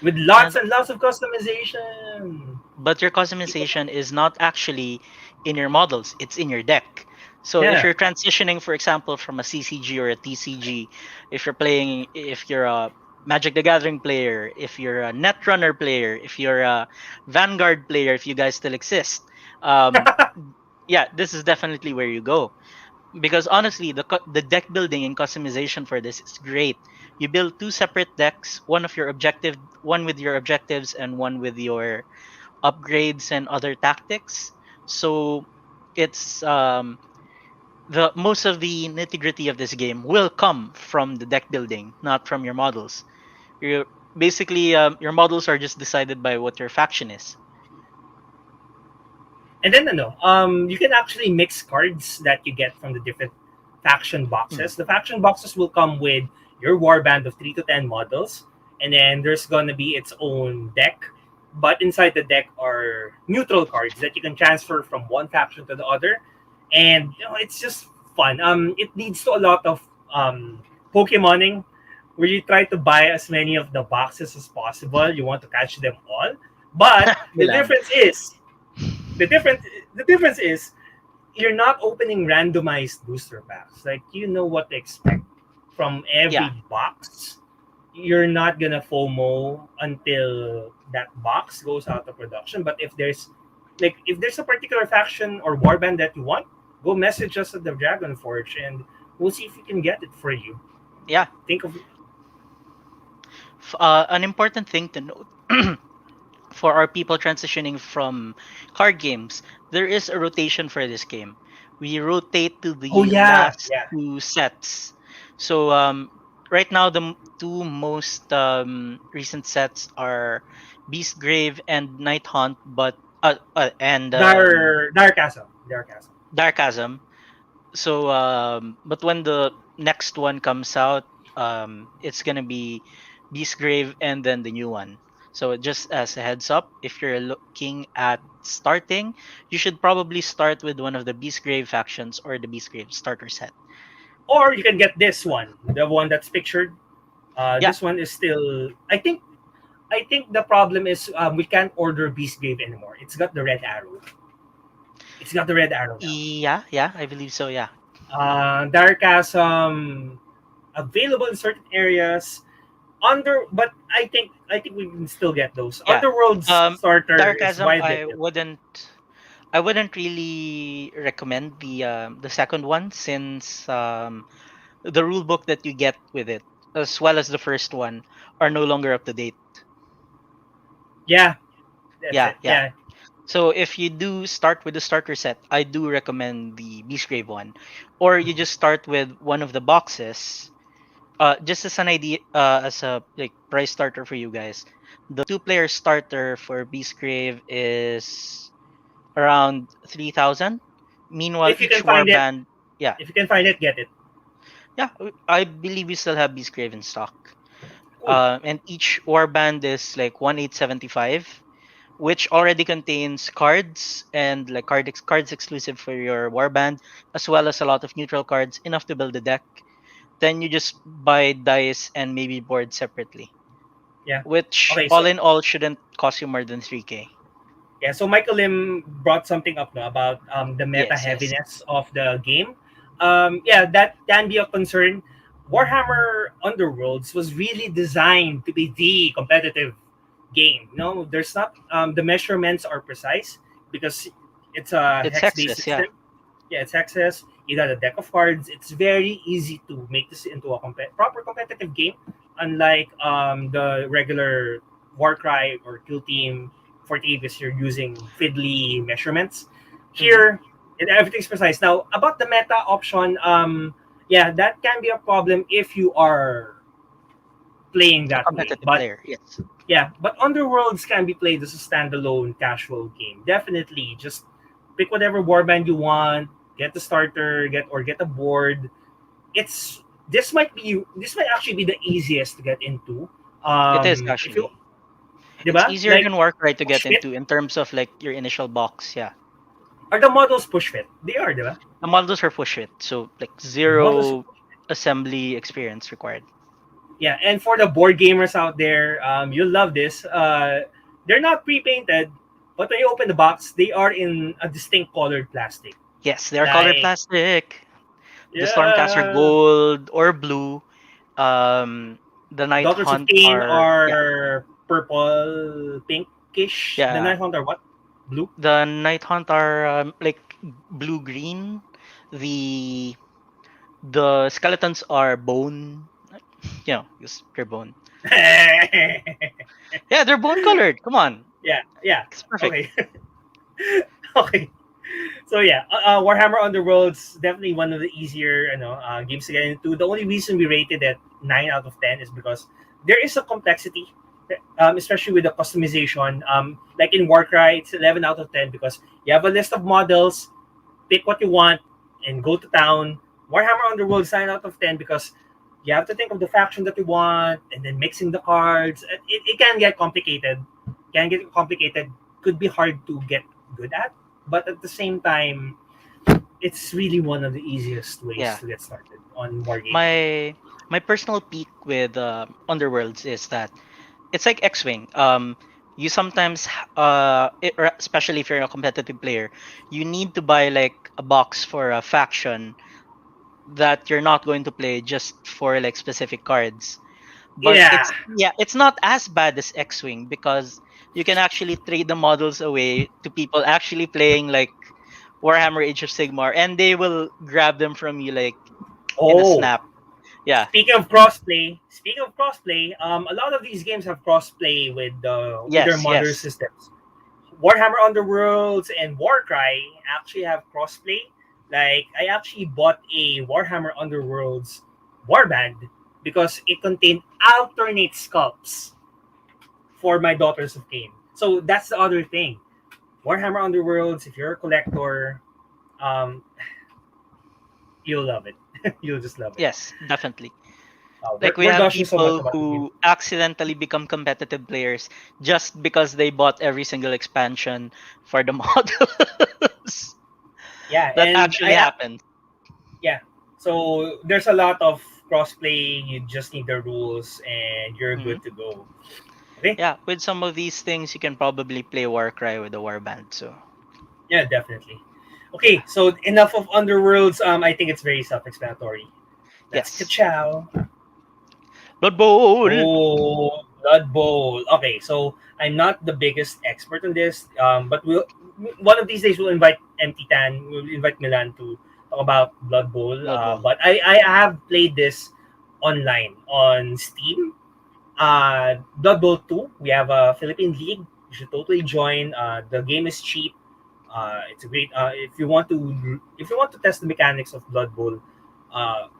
with lots And and lots of customization. but your customization is not actually in your models, it's in your deck. So if Yeah. you're transitioning, for example, from a CCG or a TCG, if you're a Magic the Gathering player, if you're a Netrunner player, if you're a Vanguard player, if you guys still exist, um, yeah, this is definitely where you go. Because honestly, the deck building and customization for this is great. You build two separate decks, one with your objectives and one with your upgrades and other tactics. So it's the most of the nitty gritty of this game will come from the deck building, not from your models. You're basically your models are just decided by what your faction is. And then you can actually mix cards that you get from the different faction Hmm. boxes. The faction boxes will come with your warband of 3 to 10 models, and then there's gonna be its own deck. But inside the deck are neutral cards that you can transfer from one faction to the other, and it's just fun. It leads to a lot of Pokemoning, where you try to buy as many of the boxes as possible. You want to catch them all, but the Milan. difference is the difference the difference is you're not opening randomized booster packs. Like you know what to expect from Yeah, every box. You're not gonna FOMO until that box goes out of production. But if there's a particular faction or warband that you want, go message us at the Dragonforge and we'll see if we can get it for you. yeah. Think of An important thing to note for our people transitioning from card games, there is a rotation for this game. We rotate to oh the yeah, last yeah. two sets. So right now the two most recent sets are Beast Grave and Night Hunt, but and Darkasm. Darkasm. So but when the next one comes out, it's gonna be Beast Grave and then the new one. So just as a heads up, if you're looking at starting, you should probably start with one of the Beast Grave factions or the Beast Grave starter set. Or you can get this one, the one that's pictured. Yeah. This one is still. I think the problem is we can't order Beast Grave anymore. It's got the red arrow. It's got the red arrow now. Yeah, I believe so, yeah. Darkasm available in certain areas. But I think we can still get those. Yeah. Underworld's starter is Darkasm widely available. I wouldn't really recommend the second one since the rule book that you get with it, as well as the first one, are no longer up to date. Yeah, that's Yeah, it. yeah. Yeah. So if you do start with the starter set, I do recommend the Beast Grave one, or you just start with one of the boxes. Just as an idea, as a like price starter for you guys, the two-player starter for Beast Grave is around 3,000. Meanwhile, If you each can find it, warband, yeah, get it. yeah, I believe we still have Beast Grave in stock. Cool. And each warband is like 1,875, which already contains cards and like cards exclusive for your warband, as well as a lot of neutral cards, enough to build a deck. Then you just buy dice and maybe board separately, Yeah. which Okay. all So in all shouldn't cost you more than 3K. yeah. So Michael Lim brought something up now about the meta Yes, yes. heaviness of the game. Yeah, that can be a concern. Warhammer Underworlds was really designed to be the competitive game. No, there's not the measurements are precise because it's a It's hex-based hexes, yeah. system. Yeah, it's hexes. You got a deck of cards. It's very easy to make this into a proper competitive game, unlike the regular Warcry or Kill Team 48 because you're using fiddly measurements. Hmm. Here, everything's precise. Now, about the meta option, yeah, that can be a problem if you are playing A that way. competitive But player, yes. yeah, but Underworlds can be played as a standalone casual game. Definitely, just pick whatever warband you want, get the starter, get a board. It's this might actually be the easiest to get into. It is If you, actually. It's diba? easier Like than Warcry to push get fit, into in terms of like your initial box, yeah. are the models push fit? They are, diba? The models are push it, so like The models are zero assembly experience required. Yeah, and for the board gamers out there, you'll love this. They're not pre-painted, but when you open the box, they are in a distinct colored plastic. Yes, they are colored Like, plastic. The Stormcaster yeah, gold or blue. Um, the Night Daughters of Hunt Cain are, yeah, are purple, pinkish. The yeah. Night Hunt are what? Blue. The Night Hunt are like blue green. The the skeletons are bone. Because they're bone. Yeah, they're bone colored. Come on, yeah. it's perfect. Okay, okay. So yeah, Warhammer Underworld's definitely one of the easier, games to get into. The only reason we rated it 9 out of 10 is because there is a complexity, especially with the customization. Like in Warcry, it's 11 out of 10 because you have a list of models, pick what you want, and go to town. Warhammer Underworld is 9 out of 10 because you have to think of the faction that you want and then mixing the cards. It can get complicated. Can get complicated. Could be hard to get good at, but at the same time, it's really one of the easiest ways Yeah, to get started on wargaming. my my personal peak with Underworlds is that it's like X-wing. You sometimes, especially if you're a competitive player, you need to buy like a box for a faction that you're not going to play just for like specific cards. But Yeah. it's not as bad as X-wing because you can actually trade the models away to people actually playing like Warhammer Age of Sigmar, and they will grab them from you like in a Oh, snap. Yeah. speaking of crossplay, a lot of these games have crossplay with their Yes. mother Yes. systems. Warhammer Underworlds and Warcry actually have crossplay. Like I actually bought a Warhammer Underworlds warband because it contained alternate sculpts for my Daughters of Cain. So that's the other thing. Warhammer Underworlds, if you're a collector, um, you'll love it. You'll just love it. Yes. Definitely. We're, Like we we're have gushing so much people about this game. who accidentally become competitive players just because they bought every single expansion for the models. Yeah, That and actually happened. yeah. So there's a lot of crossplay. You just need the rules, and you're Mhm. good to go. Okay. Yeah, with some of these things, you can probably play Warcry with the Warband. So Yeah, definitely. yeah, Okay, so enough of Underworlds. I think it's very self-explanatory. Let's yes, ka-chow. Blood Bowl. Oh, Blood Bowl. Okay, so I'm not the biggest expert on this, but one of these days we'll invite MT Tan, we'll invite Milan to talk about Blood Bowl. Blood Bowl. But I have played this online on Steam. Blood Bowl 2, we have a Philippine league. You should totally join. The game is cheap. It's a great. If you want to test the mechanics of Blood Bowl,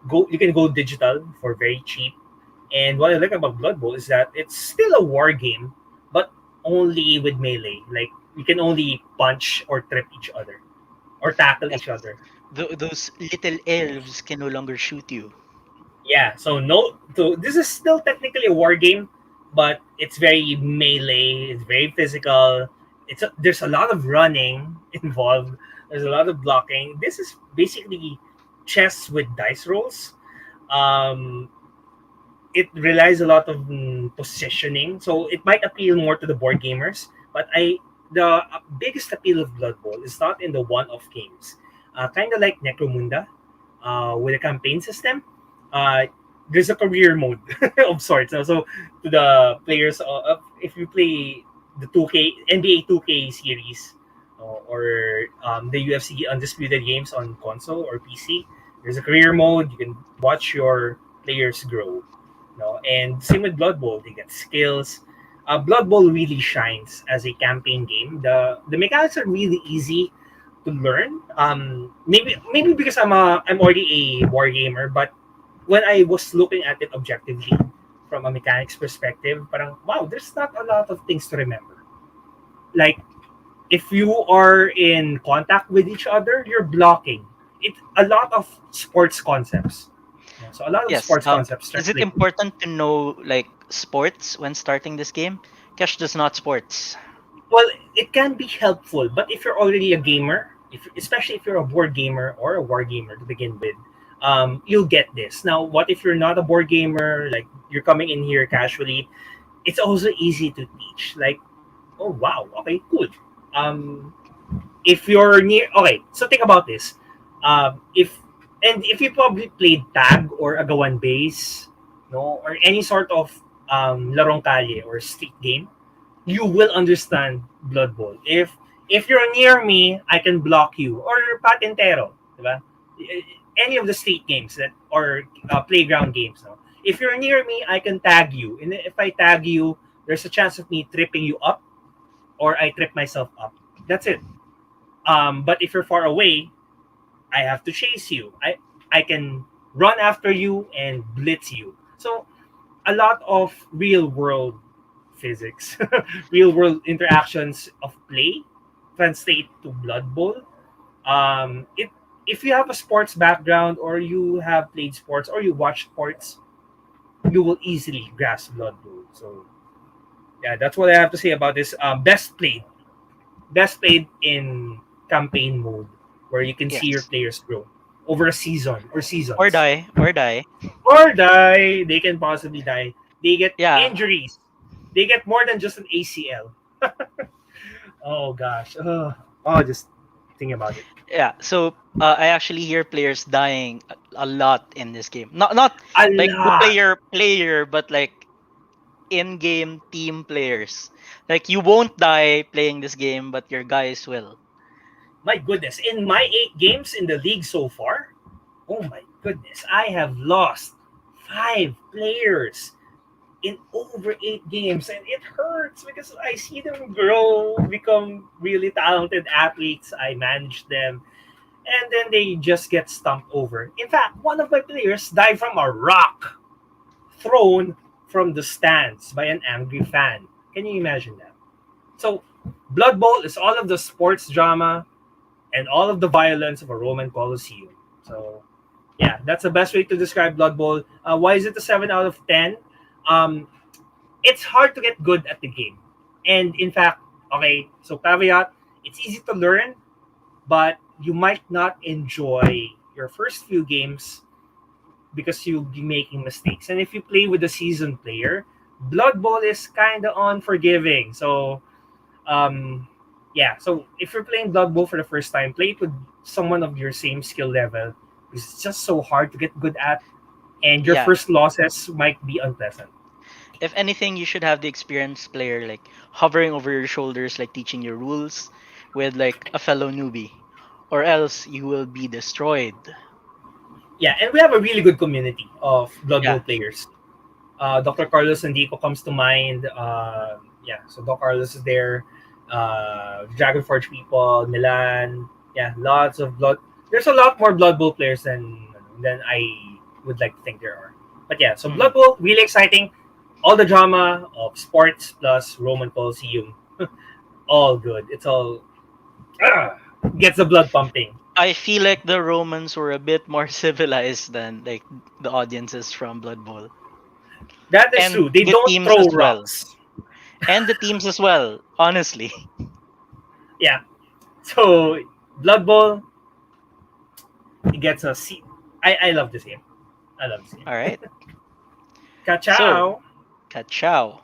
go. You can go digital for very cheap. And what I like about Blood Bowl is that it's still a war game, but only with melee. Like you can only punch or trip each other or tackle Yes, each other. those little elves can no longer shoot you. Yeah, so no, so this is still technically a war game, but it's very melee. It's very physical. There's a lot of running involved. There's a lot of blocking. This is basically chess with dice rolls. Um, it relies a lot of positioning, so it might appeal more to the board gamers. But the biggest appeal of Blood Bowl is not in the one-off games. Kind of like Necromunda, with a campaign system. Uh, there's a career mode of sorts. So to the players, if you play the 2K NBA 2K series or the UFC Undisputed games on console or PC, there's a career mode. You can watch your players grow. And same with Blood Bowl, they get skills. Blood Bowl really shines as a campaign game. The mechanics are really easy to learn. Maybe because I'm already a war gamer, but when I was looking at it objectively from a mechanics perspective, parang wow, there's not a lot of things to remember. Like if you are in contact with each other, you're blocking. It a lot of sports concepts. So a lot of Yes. sports concepts Is it translate. important to know like sports when starting this game? Kesh does not sports. Well, it can be helpful, but if you're already a gamer, especially if you're a board gamer or a war gamer to begin with, you'll get this. Now, what if you're not a board gamer? Like you're coming in here casually, it's also easy to teach. Like, oh wow, okay, cool. Um, if you're near, okay, so think about this. If if you probably played tag or agawan base, no, or any sort of larong kalye or street game, you will understand Blood Bowl. If you're near me, I can block you. Or Patintero, diba? Any of the street games that or playground games. No? If you're near me, I can tag you. And if I tag you, there's a chance of me tripping you up or I trip myself up. That's it. But if you're far away, I have to chase you. I can run after you and blitz you. So a lot of real world physics, real world interactions of play translate to Blood Bowl. It if you have a sports background or you have played sports or you watch sports, you will easily grasp Blood Bowl. So yeah, that's what I have to say about this. Best played in campaign mode, where you can see your Yes. players grow over a season or Or seasons, die. Or die. or die. They can possibly die. They get Yeah. injuries. They get more than just an ACL. Oh gosh. Just think about it. Yeah. So I actually hear players dying a lot in this game. Not A like the lot. player, but like in-game team players. Like you won't die playing this game, but your guys will. My goodness. In my 8 games in the league so far, oh my goodness, I have lost 5 players in over 8 games, and it hurts because I see them grow, become really talented athletes. I manage them, and then they just get stumped over. In fact, one of my players died from a rock thrown from the stands by an angry fan. Can you imagine that? So, Blood Bowl is all of the sports drama and all of the violence of a Roman Colosseum. So, yeah, that's the best way to describe Blood Bowl. Why is it a 7 out of 10? Um, it's hard to get good at the game. And in fact, okay, so caveat, it's easy to learn, but you might not enjoy your first few games because you'll be making mistakes. And if you play with a seasoned player, Blood Bowl is kind of unforgiving. So, um, yeah, so if you're playing Blood Bowl for the first time, play it with someone of your same skill level because it's just so hard to get good at, and your Yeah. first losses might be unpleasant. If anything, you should have the experienced player like hovering over your shoulders, like teaching your rules with like a fellow newbie, or else you will be destroyed. Yeah, and we have a really good community of Blood Bowl Yeah. players. Dr. Carlos Sandico comes to mind. Yeah, so Doc Carlos is there. Dragonforge people, Milan. Yeah, lots of blood. There's a lot more Blood Bowl players than I would like to think there are. But yeah, so Mhm. Blood Bowl really exciting. All the drama of sports plus Roman Colosseum, all good. It's all ah, gets the blood pumping. I feel like the Romans were a bit more civilized than like the audiences from Blood Bowl, That is and true. They the don't teams throw as well, rocks. and the teams as well. Honestly. Yeah. So Blood Bowl, it gets a C. I love this game. I love this game. All right. So, Ka-chow. Kachao.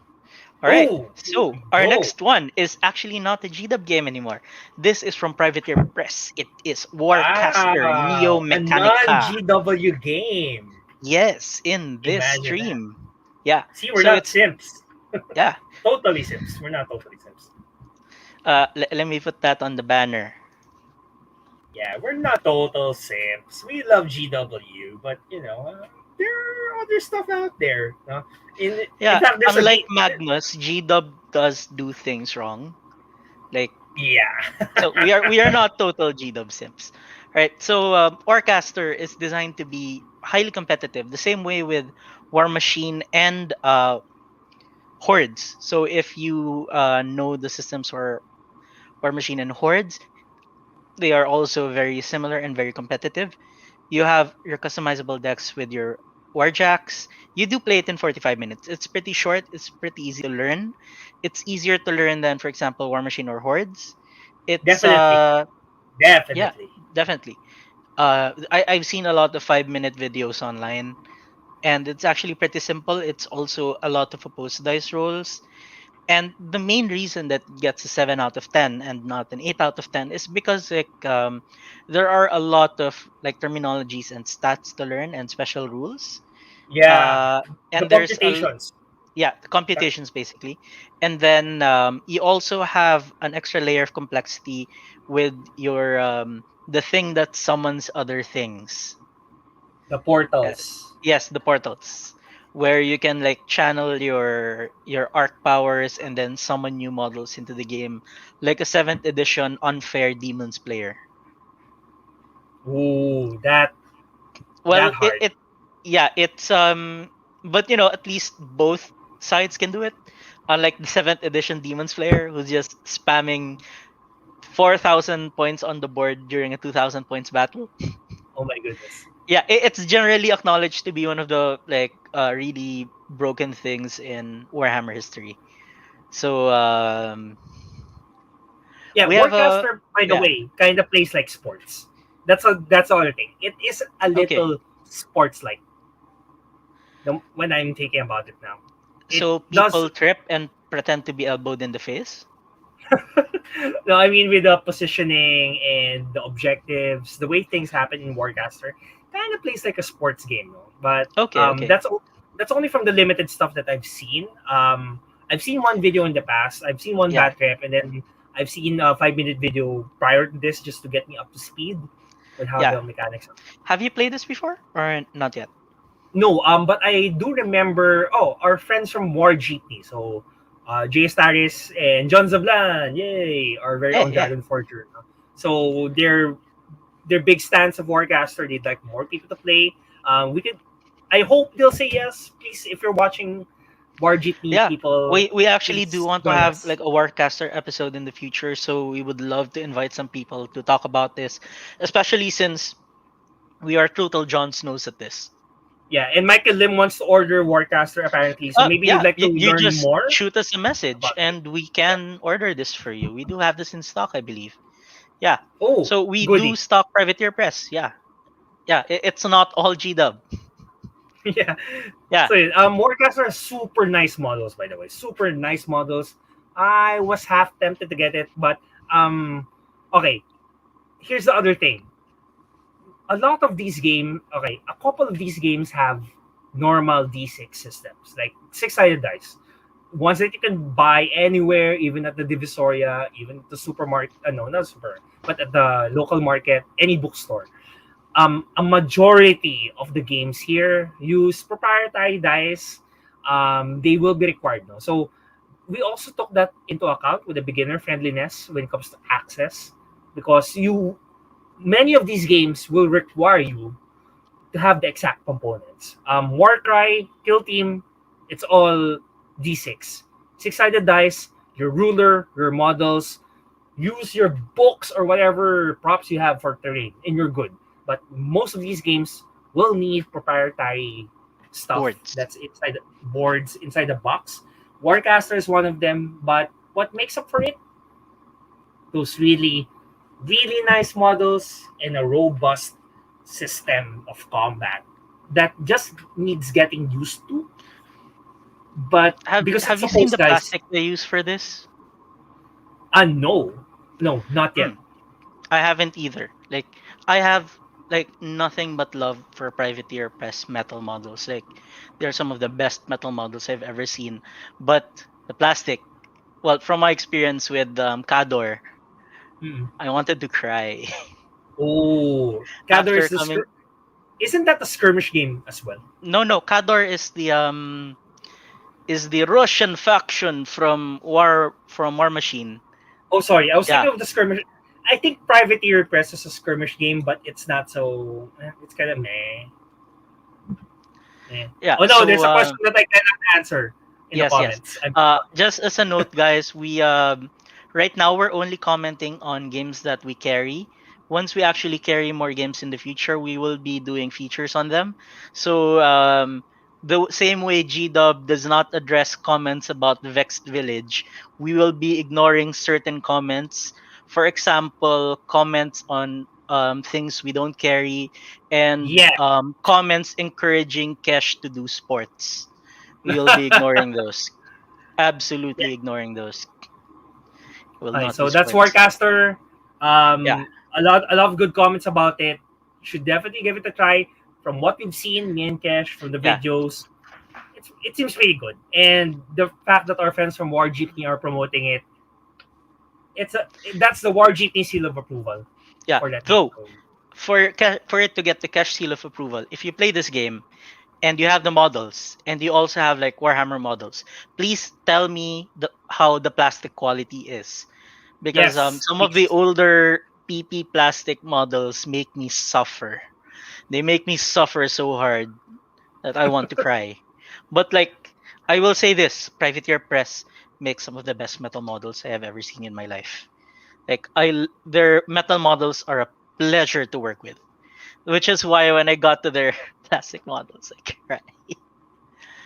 All right. Oh, here So we our go. next one is actually not a GW game anymore. This is from Privateer Press. It is Warcaster Neo Wow. A Mechanica. non-GW game. Yes, in this Imagine that. stream. Yeah. See, we're So not it's simps. yeah. Totally simps. We're not totally simps. Let me put that on the banner. Yeah, we're not total simps. We love GW, but there are other stuff out there. In Yeah, fact, there's a unlike game. Magnus, G-Dub does do things wrong. Like Yeah, so we are not total G-Dub simps. Right? So Orcaster is designed to be highly competitive, the same way with War Machine and Hordes. So if you know the systems for War Machine and Hordes, they are also very similar and very competitive. You have your customizable decks with your Warjacks. You do play it in 45 minutes. It's pretty short. It's pretty easy to learn. It's easier to learn than, for example, War Machine or Hordes. It's definitely, yeah, definitely. definitely. I've seen a lot of 5-minute videos online, and it's actually pretty simple. It's also a lot of opposed dice rolls. And the main reason that gets a 7 out of 10 and not an 8 out of 10 is because there are a lot of like terminologies and stats to learn and special rules. Yeah, Uh, the and there's a computations. yeah, computations basically. And then you also have an extra layer of complexity with your the thing that summons other things. The Uh, portals. yes, the portals, where you can like channel your arc powers and then summon new models into the game, like a seventh edition unfair demons player. Ooh, that Well, hard. it yeah, it's but at least both sides can do it. Unlike the seventh edition demons player who's just spamming 4,000 points on the board during a 2,000 points battle. Oh my goodness. Yeah, it's generally acknowledged to be one of the like really broken things in Warhammer history. So Yeah, we have a Warcaster, by the yeah, way, kind of plays like sports. That's the other thing. It is a okay. little sports like when I'm thinking about it now. It So does. people trip and pretend to be elbowed in the face. No, I mean with the positioning and the objectives, the way things happen in Warcaster, kind of plays like a sports game, no? But Okay, okay. that's only from the limited stuff that I've seen. I've seen one video in the past. I've seen one Yeah. bad trip, and then I've seen a 5 minute video prior to this just to get me up to speed with how Yeah. the mechanics are. Have you played this before or not yet? No, but I do remember. Oh, our friends from War GP. So, Jay Staris and John Zablan, yay, our very Yeah, own yeah. Dragonforge. No? So they're big stance of Warcaster. They'd like more people to play. We could. I hope they'll say yes. Please, if you're watching War GP, Yeah. people, We actually do please want to join have us. like a Warcaster episode in the future, so we would love to invite some people to talk about this, especially since we are total Jon Snows at this. Yeah, and Michael Lim wants to order Warcaster apparently. So maybe you'd Yeah, like to you learn just more shoot us a message about it. and we Yeah. can order this for you. We do have this in stock, I believe. Yeah. Oh, So we do goody. stock privateer press. Yeah. Yeah. It's not all G Dub. Yeah. Yeah. So Warcaster has super nice models, by the way. Super nice models. I was half tempted to get it, but okay. Here's the other thing. A lot of these games, okay, a couple of these games have normal D6 systems, like six-sided dice. Ones that you can buy anywhere, even at the Divisoria, even at the supermarket. No, not super, but at the local market, any bookstore. A majority of the games here use proprietary dice. They will be required. No? So we also took that into account with the beginner friendliness when it comes to access, because many of these games will require you to have the exact components. Warcry, Kill Team, it's all D6. Six-sided dice, your ruler, your models, use your books or whatever props you have for terrain, and you're good. But most of these games will need proprietary stuff Boards. that's inside the boards, inside the box. Warcaster is one of them, but what makes up for it? Those really, really nice models and a robust system of combat that just needs getting used to. But because it's Have you seen supposed, the guys, plastic they use for this? no, no, not yet. Hmm. I haven't either. Like I have like nothing but love for Privateer Press metal models. Like they're some of the best metal models I've ever seen. But the plastic, well, from my experience with Cador, Mm. I wanted to cry Oh, Cador after is coming. isn't that a skirmish game as well? No, Cador is the Russian faction from War Machine. Oh, sorry, I was Yeah, thinking of the skirmish. I think Privateer Press is a skirmish game, but it's not so. It's kind of meh. Eh. yeah. Oh no, So there's a question that I cannot answer in the yes. comments. I'm Just as a note, guys, we right now we're only commenting on games that we carry. Once we actually carry more games in the future, we will be doing features on them. So the same way GDub does not address comments about the Vexed Village, we will be ignoring certain comments. For example, comments on things we don't carry and yeah. comments encouraging Kesh to do sports. We will be ignoring those. Yeah. Absolutely ignoring those. Will Okay, not do so that's sports. Warcaster. Yeah, A lot of good comments about it. You should definitely give it a try. From what we've seen, me and Cash from the yeah, videos, it seems really good. And the fact that our friends from War Jeepney are promoting it, it's a that's the War Jeepney seal of approval yeah. for that game. Though for it to get the cash seal of approval, if you play this game and you have the models and you also have like Warhammer models, please tell me how the plastic quality is, because Yes, some of the please. older PP plastic models make me suffer. They make me suffer so hard that I want to cry. But like I will say this, Privateer Press makes some of the best metal models I have ever seen in my life. Like their metal models are a pleasure to work with, which is why when I got to their plastic models, I cried.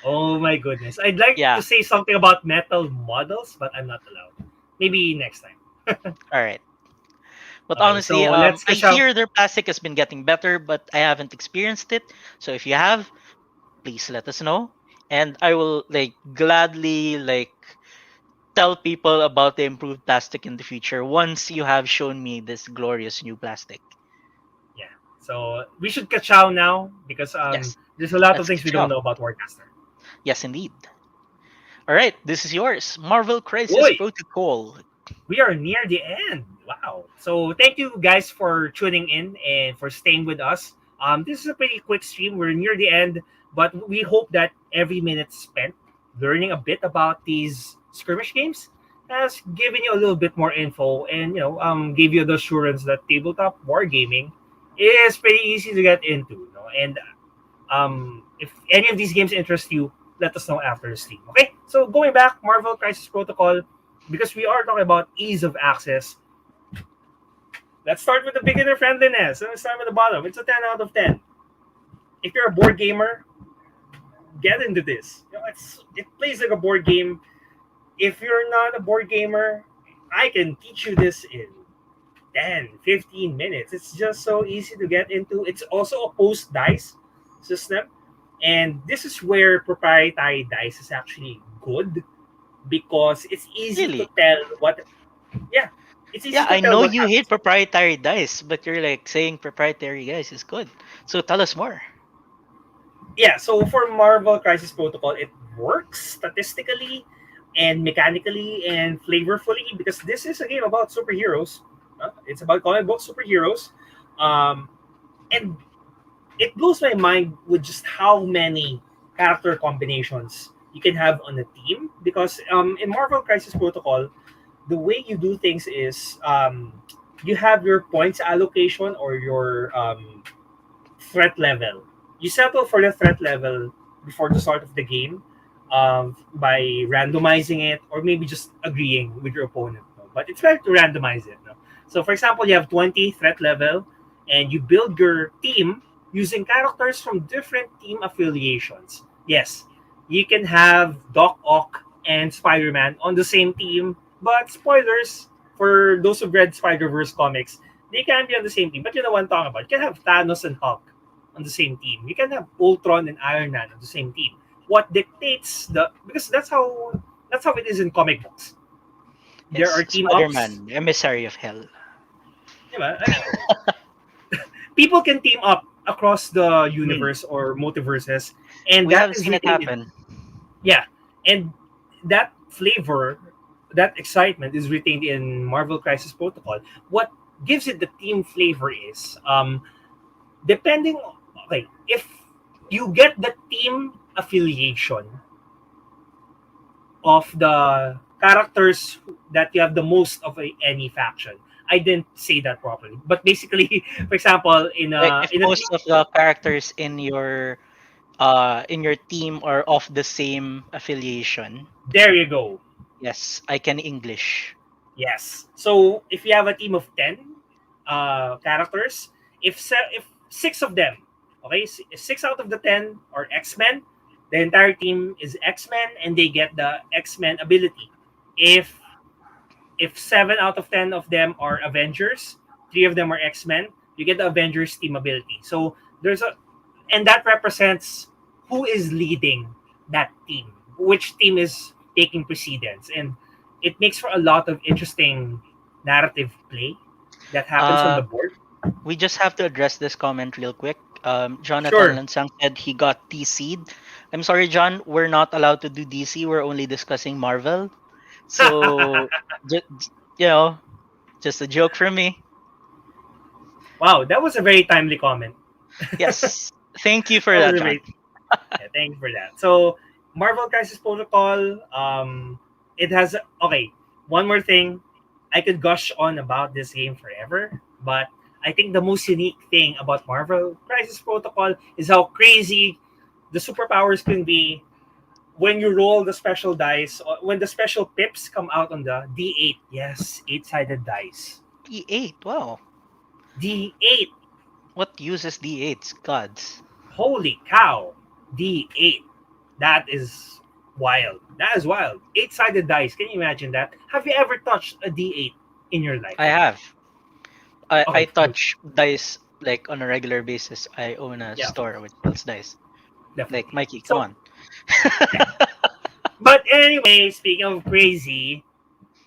Oh my goodness. I'd like to Yeah. say something about metal models, but I'm not allowed. Maybe next time. All right. But Okay, honestly, so let's I catch up. hear their plastic has been getting better, but I haven't experienced it. So if you have, please let us know, and I will like gladly like tell people about the improved plastic in the future once you have shown me this glorious new plastic. Yeah. So we should catch up now because Yes, there's a lot of let's things we catch don't up. know about Warcaster. Yes, indeed. All right, this is yours. Marvel Crisis Oi, Protocol. we are near the end. Wow. So thank you guys for tuning in and for staying with us. This is a pretty quick stream. We're near the end, but we hope that every minute spent learning a bit about these skirmish games has given you a little bit more info and gave you the assurance that tabletop wargaming is pretty easy to get into. And if any of these games interest you, let us know after the stream. Okay, so going back, Marvel Crisis Protocol, because we are talking about ease of access. Let's start with the beginner friendliness. Let's start with the bottom. It's a 10 out of 10. If you're a board gamer, get into this. It plays like a board game. If you're not a board gamer, I can teach you this in 10, 15 minutes. It's just so easy to get into. It's also a post dice system. And this is where proprietary dice is actually good because it's easy to Really? tell what. Yeah, it's easy Yeah, to I tell know what you hate happens. proprietary dice, but you're like saying proprietary dice is good. So tell us more. Yeah, so for Marvel Crisis Protocol, it works statistically and mechanically and flavorfully because this is a game about superheroes. It's about comic book superheroes. Um, and it blows my mind with just how many character combinations you can have on a team because in Marvel Crisis Protocol, the way you do things is you have your points allocation or your threat level. You settle for the threat level before the start of the game by randomizing it or maybe just agreeing with your opponent. No? But it's better to randomize it. No? So, for example, you have 20 threat level and you build your team using characters from different team affiliations. Yes, you can have Doc Ock and Spider Man on the same team, but spoilers for those who read Spider Verse comics, they can be on the same team. But you know what I'm talking about. You can have Thanos and Hulk on the same team. You can have Ultron and Iron Man on the same team. What dictates the because that's how it is in comic books. There Yes, are team Spider ups. Man, emissary of hell. Diba? I mean, people can team up across the Mm. universe or multiverses, and We that have is seen it retained in, happen. yeah, and that flavor, that excitement is retained in Marvel Crisis Protocol. What gives it the team flavor is depending, okay, if you get the team affiliation of the characters that you have the most of any faction. I didn't say that properly, but basically, for example, Like if in a most of the characters in your team are of the same affiliation. there you go. Yes, I can English. Yes. So if you have a team of 10 characters, if six of them, okay, if 6 out of the 10 are X-Men, the entire team is X-Men and they get the X-Men ability. If if 7 out of 10 of them are Avengers, 3 of them are X-Men, you get the Avengers team ability. So there's a, and that represents who is leading that team, which team is taking precedence, and it makes for a lot of interesting narrative play that happens on Uh, the board. we just have to address this comment real quick. Jonathan Sure. Lansang said he got DC'd. I'm sorry, John. We're not allowed to do DC. We're only discussing Marvel. So, ju- you know, just a joke from me. Wow, that was a very timely comment. Yes. Thank you for That was that, a John. very, yeah, thank you for that. So, Marvel Crisis Protocol, it has, okay, one more thing. I could gush on about this game forever, but I think the most unique thing about Marvel Crisis Protocol is how crazy the superpowers can be when you roll the special dice, when the special pips come out on the D8. Yes, eight-sided dice. D8. Wow. D8. What uses D8s? Gods. Holy cow. D8. That is wild. That is wild. Eight-sided dice. Can you imagine that? Have you ever touched a D8 in your life? I have. I Okay, good. touch dice like on a regular basis. I own a Yeah, store which sells dice. Like definitely. Mikey, come So, on. yeah. But anyway, speaking of crazy,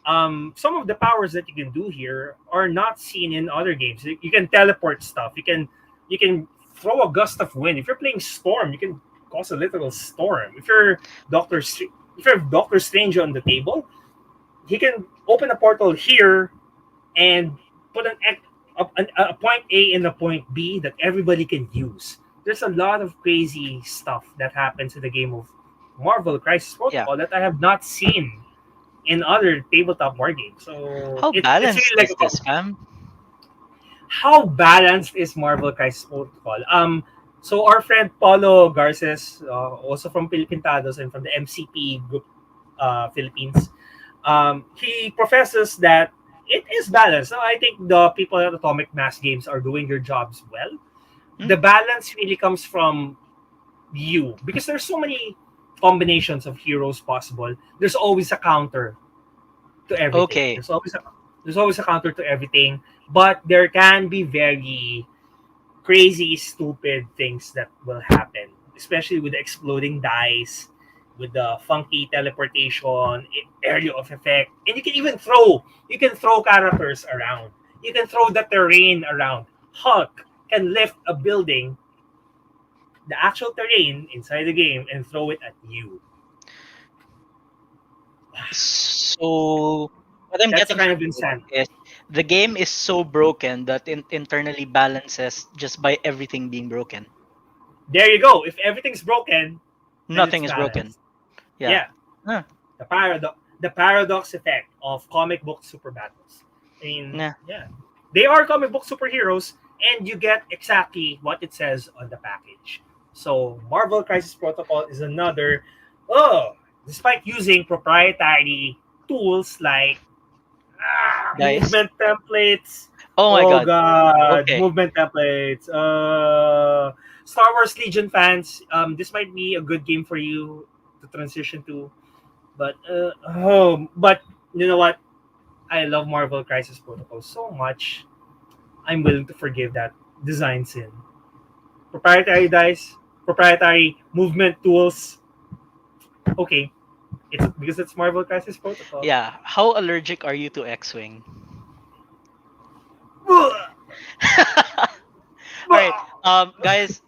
some of the powers that you can do here are not seen in other games. You can teleport stuff. You can throw a gust of wind. If you're playing Storm, you can cause a literal storm. If you're Doctor Strange on the table, he can open a portal here and put a point A and a point B that everybody can use. There's a lot of crazy stuff that happens in the game of Marvel Crisis Yeah. Protocol that I have not seen in other tabletop war games. So How it's balanced really like is a this, fam? how balanced is Marvel Crisis Protocol? So our friend Paulo Garces, also from Pilipintados and from the MCP group, Philippines, he professes that it is balanced. So I think the people at Atomic Mass Games are doing their jobs well. Hmm? The balance really comes from you because there's so many combinations of heroes possible. There's always a counter to everything. Okay. There's always a counter to everything, but there can be very crazy, stupid things that will happen, especially with the exploding dice, with the funky teleportation, area of effect, and you can throw characters around. You can throw the terrain around. Hulk can lift a building, the actual terrain inside the game, and throw it at you. So what I'm That's the getting kind from of you insane. is the game is so broken that it internally balances just by everything being broken. There you go. If everything's broken, then it's Nothing is broken. balanced. Yeah. Yeah, Huh. the paradox effect of comic book super battles. I mean, Yeah. yeah, they are comic book superheroes, and you get exactly what it says on the package. So Marvel Crisis Protocol is another. Oh, despite using proprietary tools like Guys. movement templates. Oh my Oh god. god, Okay. movement templates. Star Wars Legion fans, this might be a good game for you to transition to. But you know what? I love Marvel Crisis Protocol so much. I'm willing to forgive that design sin. Proprietary dice, proprietary movement tools. Okay, it's because it's Marvel Crisis Protocol. Yeah. How allergic are you to X-Wing? All right, guys.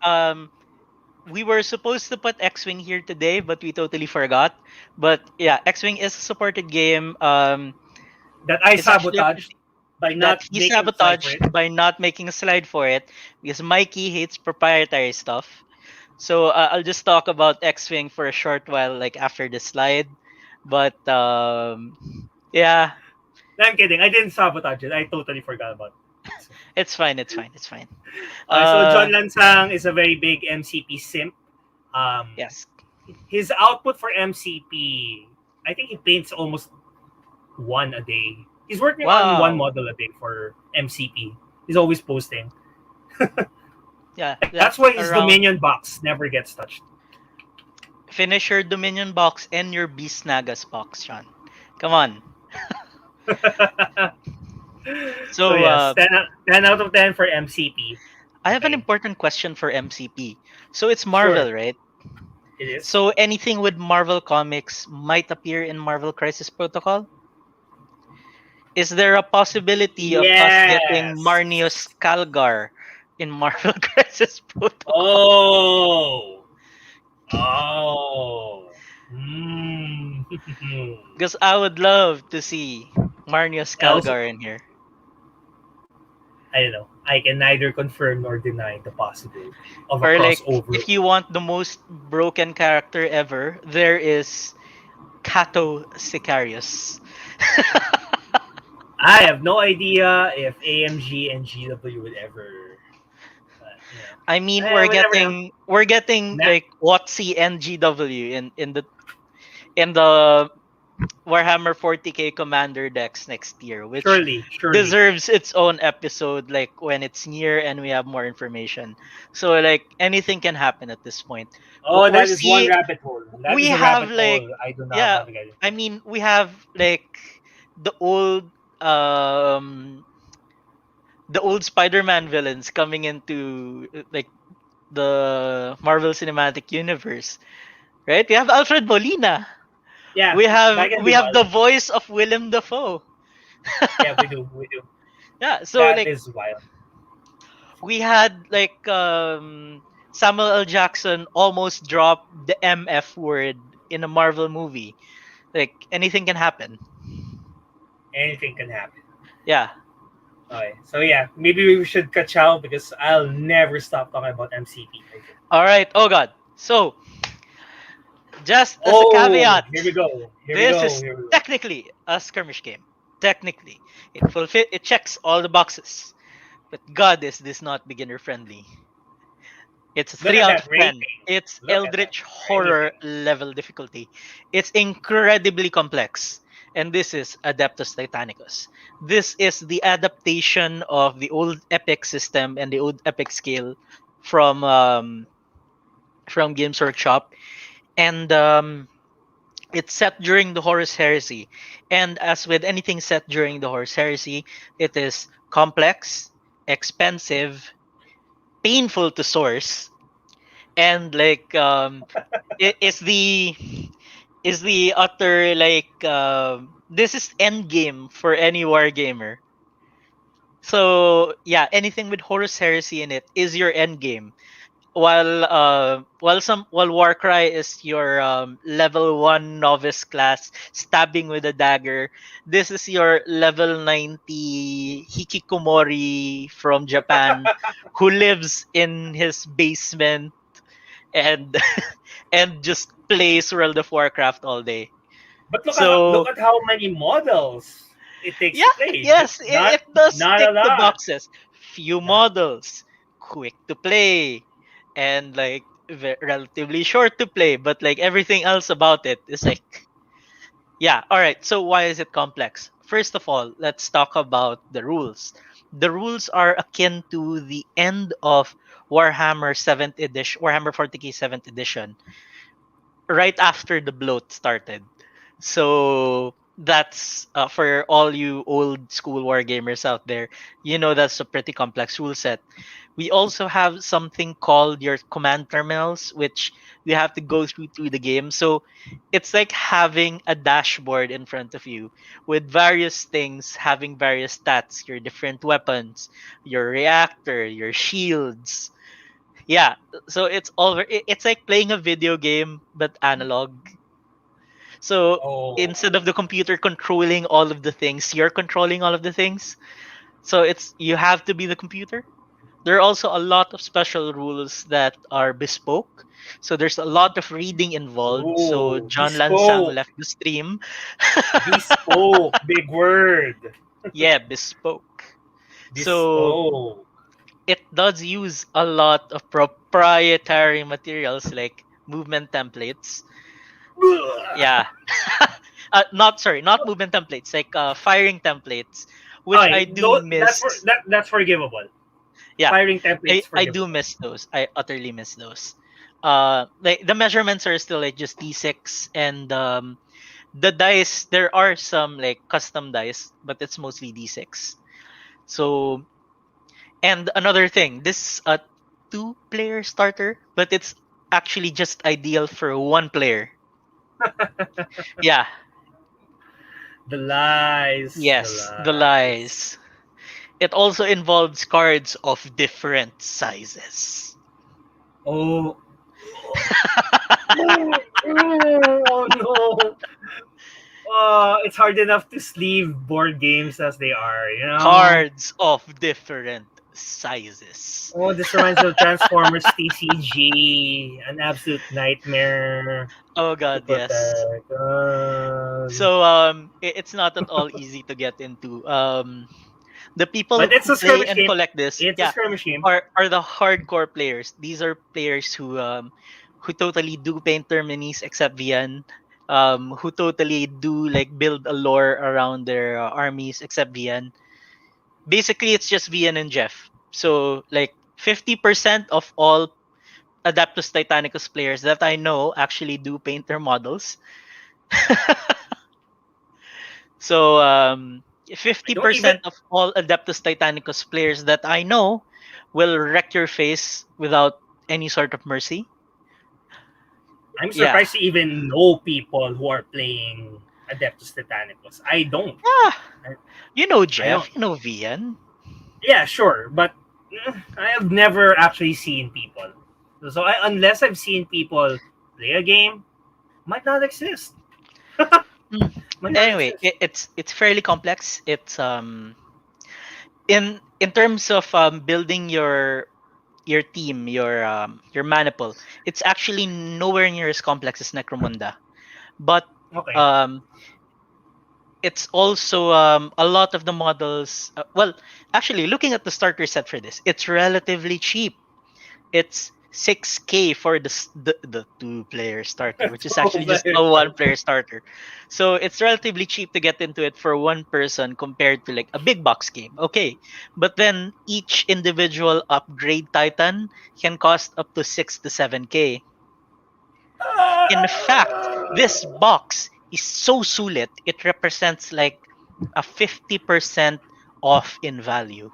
We were supposed to put X-Wing here today, but we totally forgot. But yeah, X-Wing is a supported game. That I It's actually sabotaged by that not he making a slide for sabotaged it. by not making a slide for it because Mikey hates proprietary stuff. So I'll just talk about X-Wing for a short while, like after the slide. But yeah, No, I'm kidding. I didn't sabotage it. I totally forgot about it. So, it's fine. It's fine. It's fine. so John Uh, Lansang is a very big MCP simp. Um, yes. his output for MCP, I think he paints almost one a day. He's working on one Wow. model a day for MCP. He's always posting. Yeah, That's that's why his around. Dominion box never gets touched. Finish your Dominion box and your Beast Nagas box, Sean. Come on. So So yes, 10 out of 10 for MCP. I have an Okay, important question for MCP. So it's sure, Marvel, right? it is. So anything with Marvel comics might appear in Marvel Crisis Protocol? Is there a possibility of us getting Yes. Marnius Calgar in Marvel Crisis Protocol? Oh. Oh. Mm. Because I would love to see Marnius Also, Calgar in here. I don't know. I can neither confirm nor deny the possibility of a Or like, crossover. if you want the most broken character ever, there is Kato Sicarius. I have no idea if AMG and GW would ever, I mean, we're we never know. getting we're getting Ma- like WotC and GW in the Warhammer 40k Commander decks next year, which surely, surely. deserves its own episode like when it's near and we have more information. So like anything can happen at this point. Oh, We're that is one seeing rabbit hole. That we is a have rabbit like hole I do not yeah, want to get I into. mean we have like the old um the old Spider-Man villains coming into like the Marvel Cinematic Universe, right? We have Alfred Molina. Yeah, We that have can we be have the wild. voice of Willem Dafoe. Yeah, we do. We do. Yeah, so That like is wild. we had like Samuel L. Jackson almost dropped the MF word in a Marvel movie. Like anything can happen. Anything can happen. Yeah. Okay. So yeah, maybe we should catch out because I'll never stop talking about MCP. I think. All right. Oh god. So, just as a Oh, caveat, here we go. Here we this go. is Here we go. technically a skirmish game. Technically, it checks all the boxes. But god is this not beginner friendly. It's a Look 3 at out that of 10. rating. It's Look at that Eldritch Horror rating. level difficulty. It's incredibly complex. And this is Adeptus Titanicus. This is the adaptation of the old Epic system and the old Epic scale from from Games Workshop. And it's set during the Horus Heresy. And as with anything set during the Horus Heresy, it is complex, expensive, painful to source, and like it is the utter like this is end game for any wargamer. So yeah, anything with Horus Heresy in it is your end game. While Warcry is your level 1 novice class stabbing with a dagger, this is your level 90 hikikomori from Japan who lives in his basement and and just plays World of Warcraft all day. But look So at how many models it takes to yeah, play. yes, it does Not a tick the lot. boxes. Few Not, models, quick to play, and like relatively short to play. But like everything else about it is like yeah. All right. So why is it complex? First of all, let's talk about the rules. The rules are akin to the end of Warhammer 7th edition, Warhammer 40k 7th edition, right after the bloat started. So that's for all you old school war gamers out there. You know that's a pretty complex rule set. We also have something called your command terminals, which you have to go through the game. So it's like having a dashboard in front of you with various things having various stats, your different weapons, your reactor, your shields. Yeah, so it's like playing a video game but analog. So Oh, instead of the computer controlling all of the things, you're controlling all of the things. So it's you have to be the computer. There are also a lot of special rules that are bespoke. So there's a lot of reading involved. So oh, John Lansang bespoke, left the stream. bespoke, big word, Yeah, bespoke. So bespoke. it does use a lot of proprietary materials like movement templates. Yeah. Not sorry, not movement templates, like firing templates, which I Okay, do that's miss. that's forgivable. Yeah, Firing templates I do forgivable. miss those. I utterly miss those. Like the measurements are still like just D6, and the dice, there are some like custom dice, but it's mostly D6. So, and another thing, this two-player starter, but it's actually just ideal for one player. Yeah, The lies, the yes, the lies. lies. It also involves cards of different sizes. Oh, oh no. It's hard enough to sleeve board games as they are, you know? Cards of different sizes. Oh, this reminds me of Transformers TCG, an absolute nightmare Oh to god, yes. protect. So it's not at all easy to get into. The people But it's who a play skirmish and game. collect this, It's a yeah, skirmish game. are the hardcore players. These are players who totally do paint their minis except Vian. Who totally do like build a lore around their armies except Vian. Basically it's just Vian and Jeff. So like 50% of all Adeptus Titanicus players that I know actually do paint their models. So I don't even. 50% of all Adeptus Titanicus players that I know will wreck your face without any sort of mercy. I'm Yeah. surprised to even know people who are playing Adeptus Titanicus. I don't. Yeah. I, You know I don't. Jeff, you know Vian. Yeah, sure, but I have never actually seen people. So unless I've seen people play a game, might not exist. Hmm. Might not Anyway, exist. it's fairly complex. It's in terms of building your team, your maniple, it's actually nowhere near as complex as Necromunda. But Okay. um it's also a lot of the models well, actually looking at the starter set for this, it's relatively cheap. It's 6k for the two-player starter, which is So actually just very a fun. one-player starter. So it's relatively cheap to get into it for one person compared to like a big box game. Okay, but then each individual upgrade titan can cost up to 6 to 7k. In fact, this box is so sulit, it represents like a 50% off in value.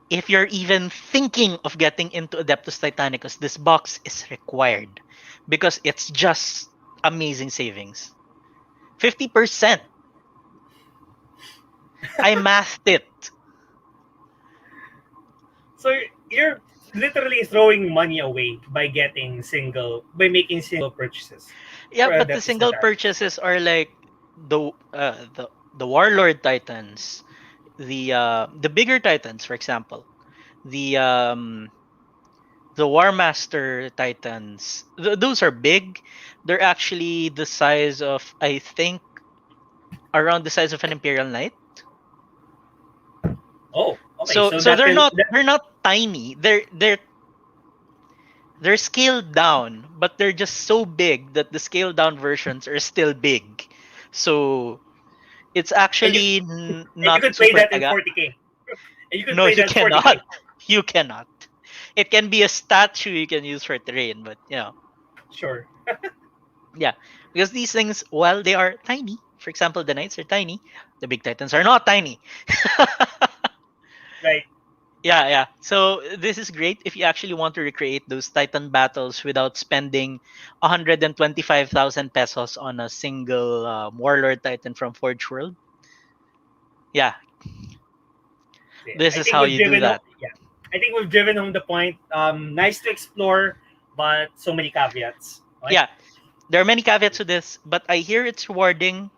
If you're even thinking of getting into Adeptus Titanicus, this box is required because it's just amazing savings. 50%. I mathed it. So you're literally throwing money away by making single purchases Yeah, for but the Adeptus single Titanicus. purchases are like the Warlord Titans, the bigger Titans, for example. The War Master Titans, those are big. They're actually the size of, I think, around the size of an Imperial Knight. Oh, okay. So So so that they're can not that they're not tiny. They're scaled down, but they're just so big that the scaled down versions are still big. So it's and you actually and you not could play super that in taga. 40k. And you could No, play you that cannot. 40k. You cannot. It can be a statue you can use for terrain, but Sure. yeah, because these things, while they are tiny, for example, the knights are tiny, the big titans are not tiny. Right. Yeah, yeah. So this is great if you actually want to recreate those Titan battles without spending 125,000 pesos on a single Warlord Titan from Forge World. Yeah, Yeah, this I is think how we've you do driven home. that. Yeah, I think we've driven home the point. Nice to explore, but so many caveats. Okay. Yeah, there are many caveats to this, but I hear it's rewarding.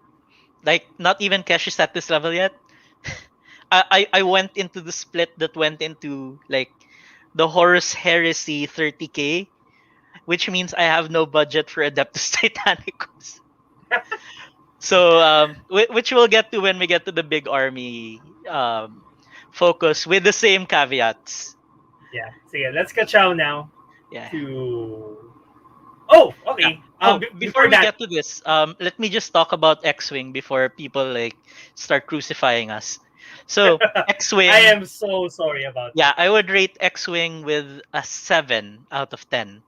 Like, not even Kesh is at this level yet. I went into the split that went into like the Horus Heresy 30K, which means I have no budget for Adeptus Titanicus. So, which we'll get to when we get to the big army focus with the same caveats. Yeah. So yeah, let's catch out now Yeah. to. Oh, Yeah. okay. Oh, Before before we that, get to this, let me just talk about X-Wing before people like start crucifying us. So, I X-Wing, am so sorry about yeah, that. I would rate X-Wing with a 7 out of 10.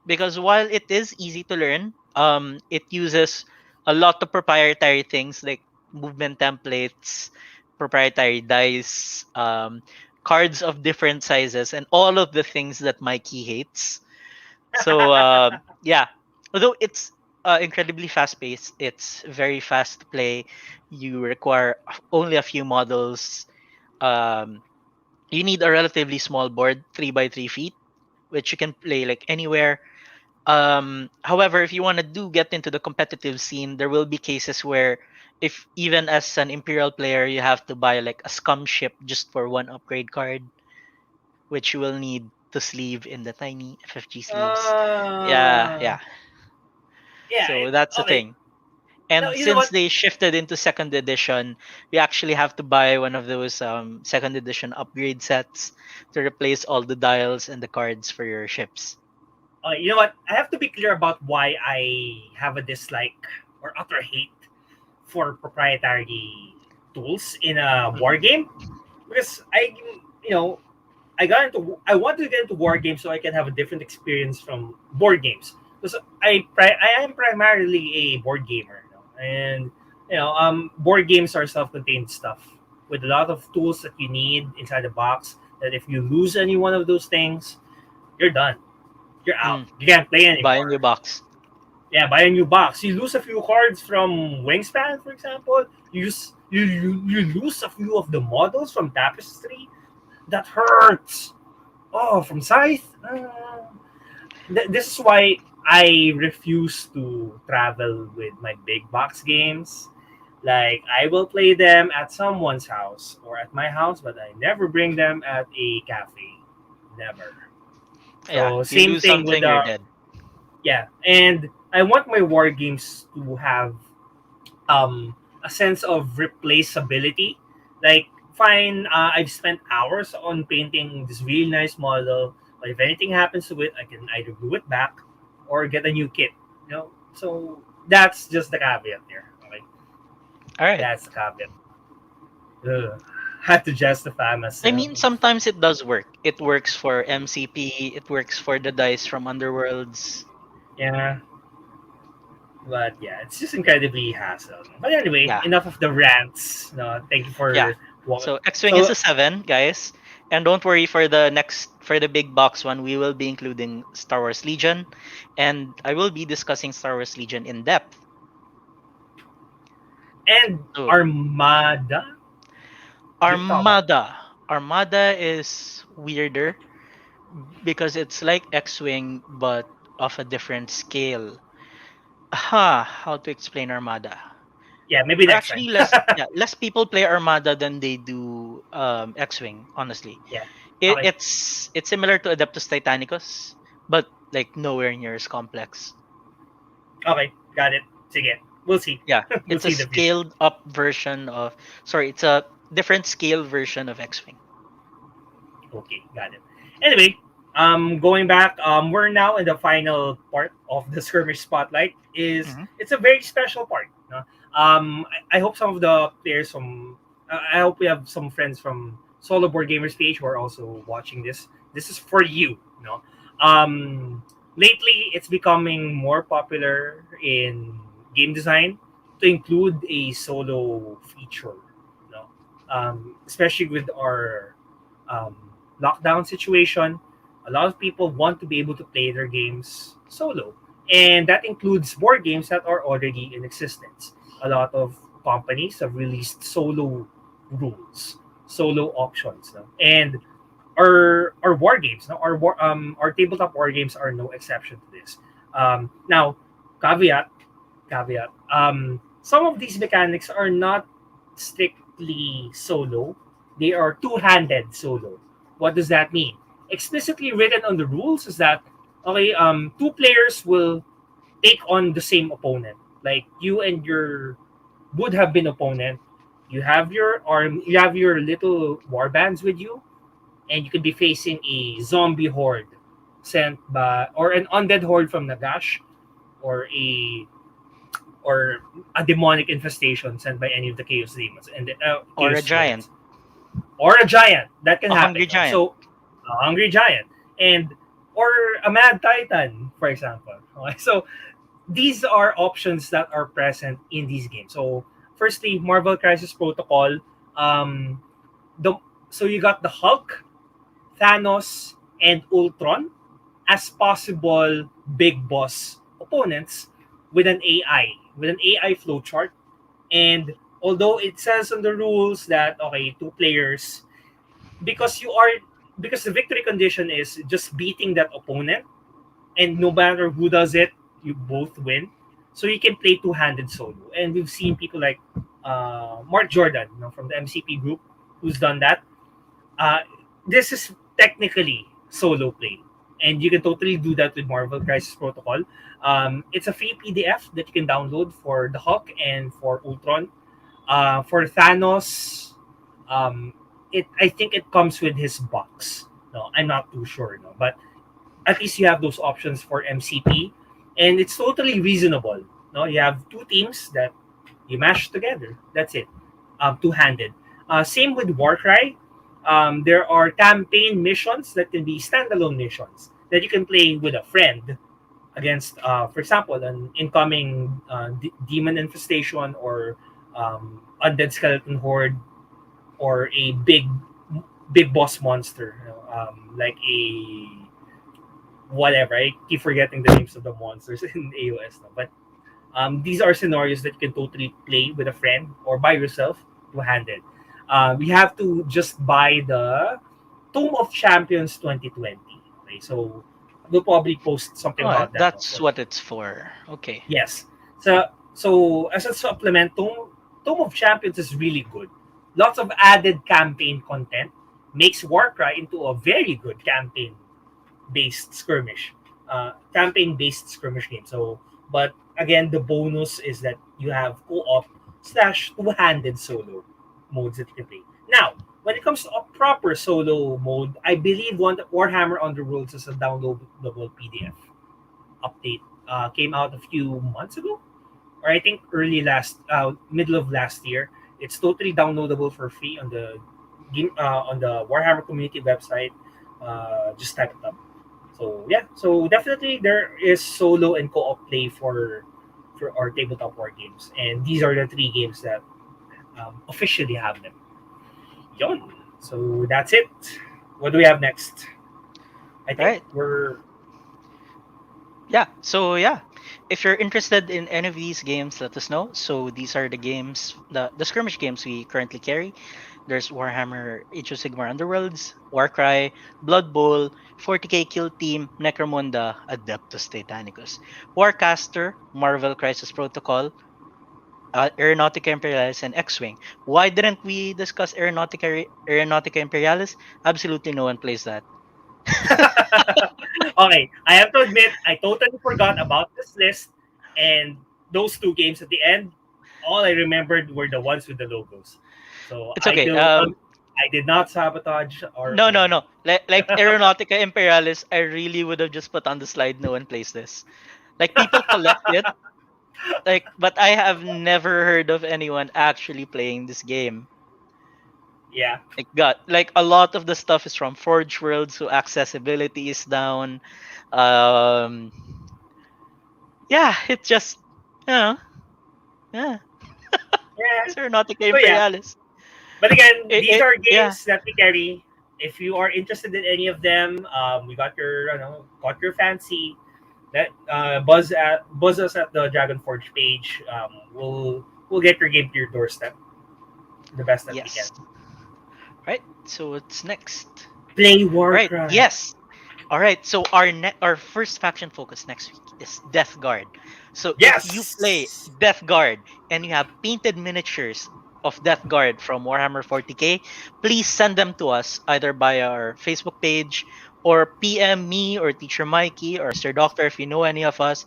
Because while it is easy to learn, it uses a lot of proprietary things like movement templates, proprietary dice, cards of different sizes, and all of the things that Mikey hates. So yeah, although it's incredibly fast paced, it's very fast to play. You require only a few models. Um, you need a relatively small board, 3 by 3 feet, which you can play like anywhere. However, if you want to do get into the competitive scene, there will be cases where if even as an Imperial player, you have to buy like a scum ship just for one upgrade card, which you will need to sleeve in the tiny FFG sleeves. Yeah, uh, yeah. yeah. So that's the Okay. thing. No, And you know since what? they shifted into second edition, we actually have to buy one of those second edition upgrade sets to replace all the dials and the cards for your ships. You know what? I have to be clear about why I have a dislike or utter hate for proprietary tools in a war Mhm. game because you know, I want to get into war games so I can have a different experience from board games because I am primarily a board gamer, you know, and board games are self-contained stuff with a lot of tools that you need inside the box. That if you lose any one of those things, you're done. You're out. Mm. You can't play Buy a new anymore. box. Yeah, buy a new box. You lose a few cards from Wingspan, for example. You lose a few of the models from Tapestry. That hurts. Oh, from Scythe. This is why I refuse to travel with my big box games. Like I will play them at someone's house or at my house, but I never bring them at a cafe. Never. Yeah, So you same lose thing with something, you're the dead. yeah, and I want my war games to have a sense of replaceability. Like, fine, I've spent hours on painting this really nice model, but if anything happens to it, I can either glue it back or get a new kit. You know, so that's just the caveat there. Okay, All right. that's the caveat. Ugh. Had to justify I myself. mean, sometimes it does work. It works for MCP. It works for the dice from Underworlds. Yeah, but yeah, it's just incredibly hassle. But anyway, Yeah, enough of the rants. No, thank you yeah. for what. So X-wing is So a 7, guys, and don't worry for the next for the big box one. We will be including Star Wars Legion, and I will be discussing Star Wars Legion in depth. and So Armada. You talk about that. Armada, Armada is weirder because it's like X-wing but of a different scale. How to explain Armada? Yeah, maybe Or next time. actually less people play Armada than they do X-wing, honestly. Yeah. It, Okay. it's it's similar to Adeptus Titanicus, but like nowhere near as complex. Okay. Got it. Sige. We'll see. Yeah, We'll it's a see in the future. scaled up version of sorry, it's a different scale version of X-wing. Okay. Got it. Anyway, going back, we're now in the final part of the skirmish spotlight. Is Hmm. it's a very special part. No? I hope some of the players from, I hope we have some friends from Solo Board Gamers page who are also watching this. This is for you. No. Lately, it's becoming more popular in game design to include a solo feature. No. Especially with our um, lockdown situation, a lot of people want to be able to play their games solo. And that includes board games that are already in existence. A lot of companies have released solo rules, solo options. No? And our war games, no? Our tabletop war games are no exception to this. Now, caveat, caveat. Some of these mechanics are not strictly solo; they are two-handed solo. What does that mean? Explicitly written on the rules is that okay, two players will take on the same opponent. Like you and your would have been opponent. You have your arm. You have your little war bands with you, and you could be facing a zombie horde sent by or an undead horde from Nagash, or a demonic infestation sent by any of the chaos demons and the Or a chaos giant, giants, or a giant that can a happen. hungry No? giant. So a hungry giant and or a mad titan, for example. Okay? So these are options that are present in these games. So firstly, Marvel Crisis Protocol. Um, the so you got the Hulk, Thanos, and Ultron as possible big boss opponents with an AI flowchart. And although it says on the rules that okay, two players, because you are because the victory condition is just beating that opponent, and no matter who does it, you both win. So you can play two-handed solo, and we've seen people like Mark Jordan, from the MCP group, who's done that. uh, this is technically solo play, and you can totally do that with Marvel Crisis Protocol. It's a free PDF that you can download for the Hulk and for Ultron. For Thanos, um, it I think it comes with his box. No, I'm not too sure, no, but at least you have those options for MCP, and it's totally reasonable. No, you have two teams that you mash together. That's it. Two-handed. Same with Warcry. There are campaign missions that can be standalone missions that you can play with a friend against, for example, an incoming demon infestation or undead skeleton horde or a big boss monster, like a whatever. I keep forgetting the names of the monsters in AOS, no? But these are scenarios that you can totally play with a friend or by yourself two-handed. We have to just buy the Tomb of Champions 2020. Okay, so we'll probably post something Oh, about that. that's what it's for. Okay. Yes. So as a supplement, Tomb of Champions is really good. Lots of added campaign content makes Warcry into a very good campaign based skirmish game. So, but again, the bonus is that you have co-op slash two-handed solo modes that you can play. Now, when it comes to a proper solo mode, I believe Warhammer Underworld is a downloadable PDF update. Came out a few months ago, or I think middle of last year. It's totally downloadable for free on the Warhammer community website. Just type it up. So yeah, so definitely there is solo and co-op play for our tabletop war games, and these are the three games that officially have them. Yon. So that's it. What do we have next? I think Right. we're Yeah. So yeah, if you're interested in any of these games, let us know. So these are the games, the skirmish games we currently carry. There's Warhammer Age of Sigmar Underworlds, Warcry, Blood Bowl, 40k Kill Team, Necromunda, Adeptus Titanicus, Warcaster, Marvel Crisis Protocol, Aeronautica Imperialis, and X-Wing. Why didn't we discuss Aeronautica Imperialis? Absolutely no one plays that. okay. I have to admit, I totally forgot about this list, and those two games at the end. All I remembered were the ones with the logos. So It's okay. I did not sabotage our No, no, plan. no. Like Aeronautica Imperialis, I really would have just put on the slide. No one plays this. Like people collect it, but I have never heard of anyone actually playing this game. Yeah. Like a lot of the stuff is from Forge World, so accessibility is down. Um, yeah, it's just you know, yeah, Yeah. it's Aeronautica So yeah. Imperialis. But again, these are Yeah, games that we carry, if you are interested in any of them, we got your, got your fancy. That buzz us at the Dragonforge page. We'll get your game to your doorstep the best that we can. Yes. Right. So what's next? Play Right. Warcry. Yes. All right. So our first faction focus next week is Death Guard. So if you play Yes. Death Guard and you have painted miniatures of Death Guard from Warhammer 40K, please send them to us either by our Facebook page or PM me or Teacher Mikey or Mr. Doctor if you know any of us.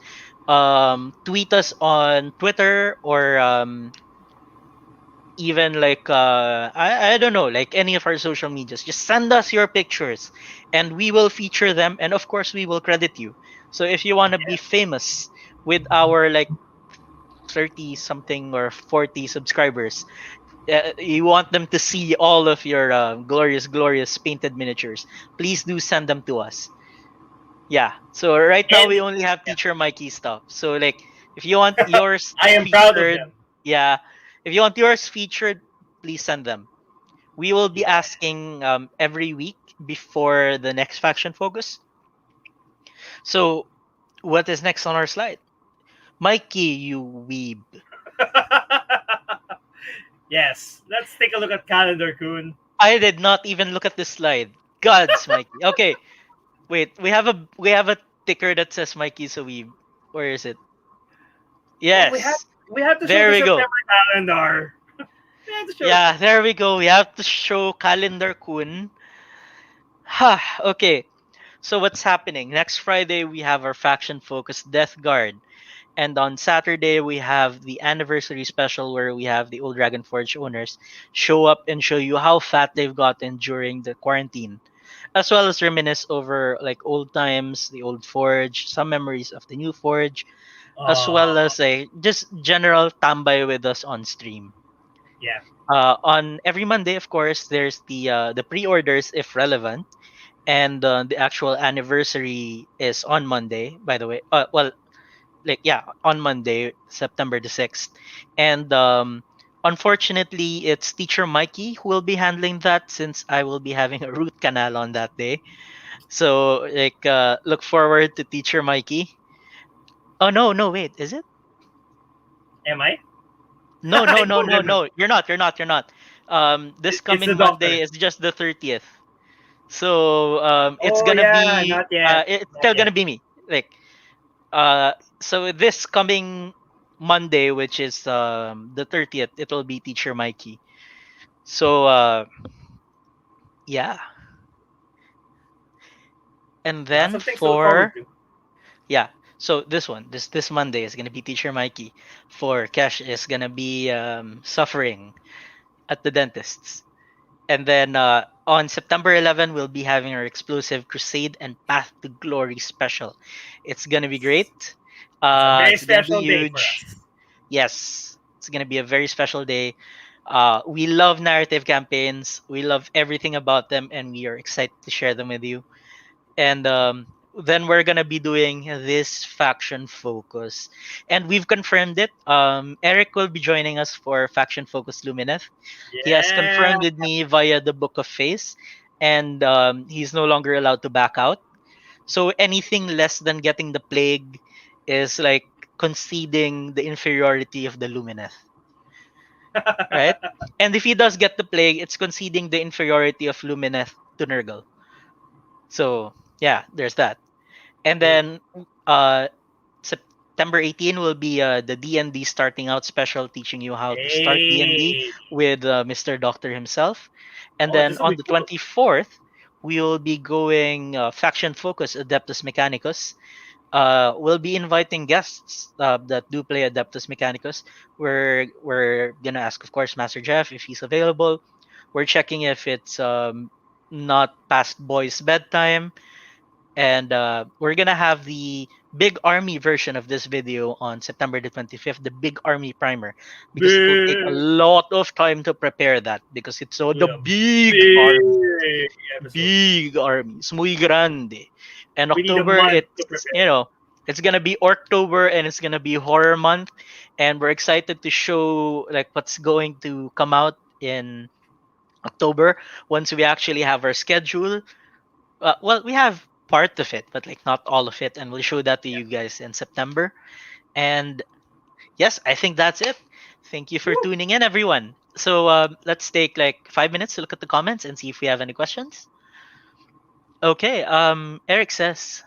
Tweet us on Twitter or even like I don't know, like any of our social medias. Just send us your pictures and we will feature them, and of course we will credit you. So if you want to be Yeah. famous with our like 30 something or 40 subscribers, you want them to see all of your glorious painted miniatures, please do send them to us. Yeah, so right now And we only have yeah, Teacher Mikey stuff, so like if you want yours I am proud of featured, them. yeah, if you want yours featured, please send them. We will be Yeah. asking every week before the next faction focus. So, what is next on our slide? Mikey, you weeb. Yes. Let's take a look at calendar, Kun. I did not even look at this slide. Gods, Mikey. Okay, wait. We have a ticker that says Mikey's a weeb. Where is it? Well, Yes. we have to show There the we go. September calendar. We have to show. Yeah, there we go. We have to show calendar kun. Ha. Okay. So what's happening? Next Friday we have our faction focused Death Guard. And on Saturday, we have the anniversary special where we have the old Dragonforge owners show up and show you how fat they've gotten during the quarantine, as well as reminisce over like old times, the old forge, some memories of the new forge, as well Uh, as a just general tambay with us on stream. yeah. On every Monday, of course, there's the pre-orders if relevant, and the actual anniversary is on Monday. By the way, well, like yeah, on Monday, September the 6th. And unfortunately, it's Teacher Mikey who will be handling that since I will be having a root canal on that day. So like look forward to Teacher Mikey. Oh no, wait, is it? Am I? No, no, I no, don't no, remember. no. You're not. This It's the coming Monday doctor. is just the 30th. So it's Oh gonna yeah, be not yet. it's Not still yet. gonna be me. Like so this coming Monday, which is the 30th, it will be Teacher Mikey. So yeah. And Lots then of things to look forward for to. yeah. So this one, this Monday is gonna be Teacher Mikey. For Kesh is gonna be suffering at the dentist's. And then on September 11, we'll be having our explosive Crusade and Path to Glory special. It's gonna be great. It's a very It's gonna be special day for huge. us. Yes, it's gonna be a very special day. We love narrative campaigns. We love everything about them, and we are excited to share them with you. And then we're gonna be doing this faction focus, and we've confirmed it. Eric will be joining us for faction focus Lumineth. He has Yeah. confirmed with me via the Book of Face, and he's no longer allowed to back out. So anything less than getting the plague is like conceding the inferiority of the Lumineth, right? And if he does get the plague, it's conceding the inferiority of Lumineth to Nurgle. So yeah, there's that. And True. then September 18 will be the D&D starting out special, teaching you how to start D&D Hey. with Mr. Doctor himself. And Oh, then this will on be the cool. 24th, we will be going faction focus Adeptus Mechanicus. We'll be inviting guests that do play Adeptus Mechanicus. We're gonna ask, of course, Master Jeff if he's available. We're checking if it's not past boys' bedtime, and we're gonna have the big army version of this video on September the 25th, the big army primer, because it will take a Big. lot of time to prepare that because it's so the Yeah. big army, Big episode. it's muy grande. And We need a October, month to it's prepare. it's gonna be October and it's gonna be horror month, and we're excited to show like what's going to come out in October, once we actually have our schedule. Well, we have part of it, but like not all of it, and we'll show that to you guys in September. And yes, I think that's it. Thank you for Woo! tuning in, everyone. So let's take like 5 minutes to look at the comments and see if we have any questions. Okay, Eric says,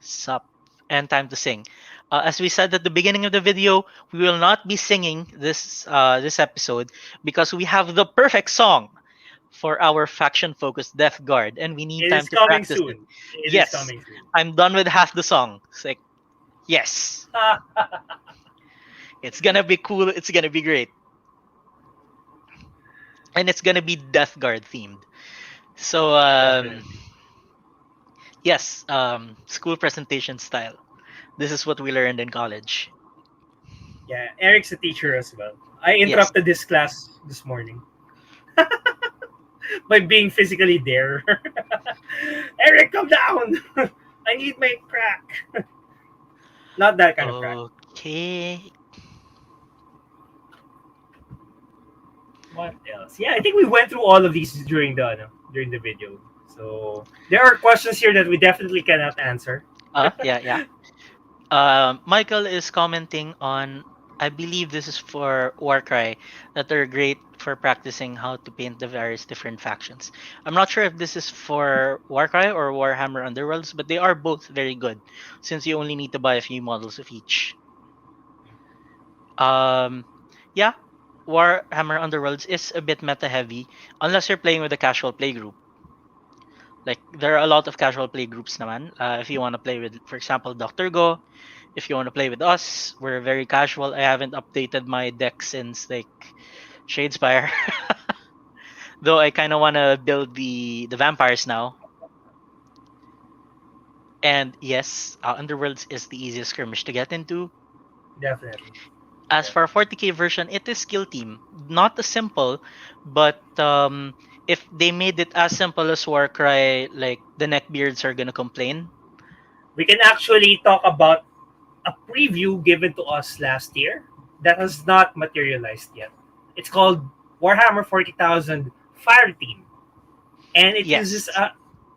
sup, and time to sing. As we said at the beginning of the video, we will not be singing this episode because we have the perfect song for our faction focused Death Guard, and we need It time is to coming practice it. soon. It is Yes, coming soon. I'm done with half the song. It's like, yes, it's gonna be cool. It's gonna be great, and it's gonna be Death Guard themed. So, Definitely. yes, school presentation style. This is what we learned in college. Yeah, Eric's a teacher as well. I Yes. interrupted this class this morning by being physically there. Eric, come down! I need my crack. Not that kind of crack. Okay. What else? Yeah, I think we went through all of these during the video. So there are questions here that we definitely cannot answer. Yeah, yeah. Michael is commenting on, I believe this is for Warcry, that they're great for practicing how to paint the various different factions. I'm not sure if this is for Warcry or Warhammer Underworlds, but they are both very good since you only need to buy a few models of each. Um, yeah, Warhammer Underworlds is a bit meta heavy unless you're playing with a casual play group. Like there are a lot of casual play groups naman. If you want to play with, for example, Doctor Go, if you want to play with us, we're very casual. I haven't updated my deck since like Shadespire. Though I kind of want to build the vampires now. And yes, Underworlds is the easiest skirmish to get into. Definitely. As for Definitely. 40k version, it is skill team. Not as simple, but if they made it as simple as Warcry, like the neckbeards are gonna complain. We can actually talk about a preview given to us last year that has not materialized yet. It's called Warhammer 40,000 Fire Team, and Yes.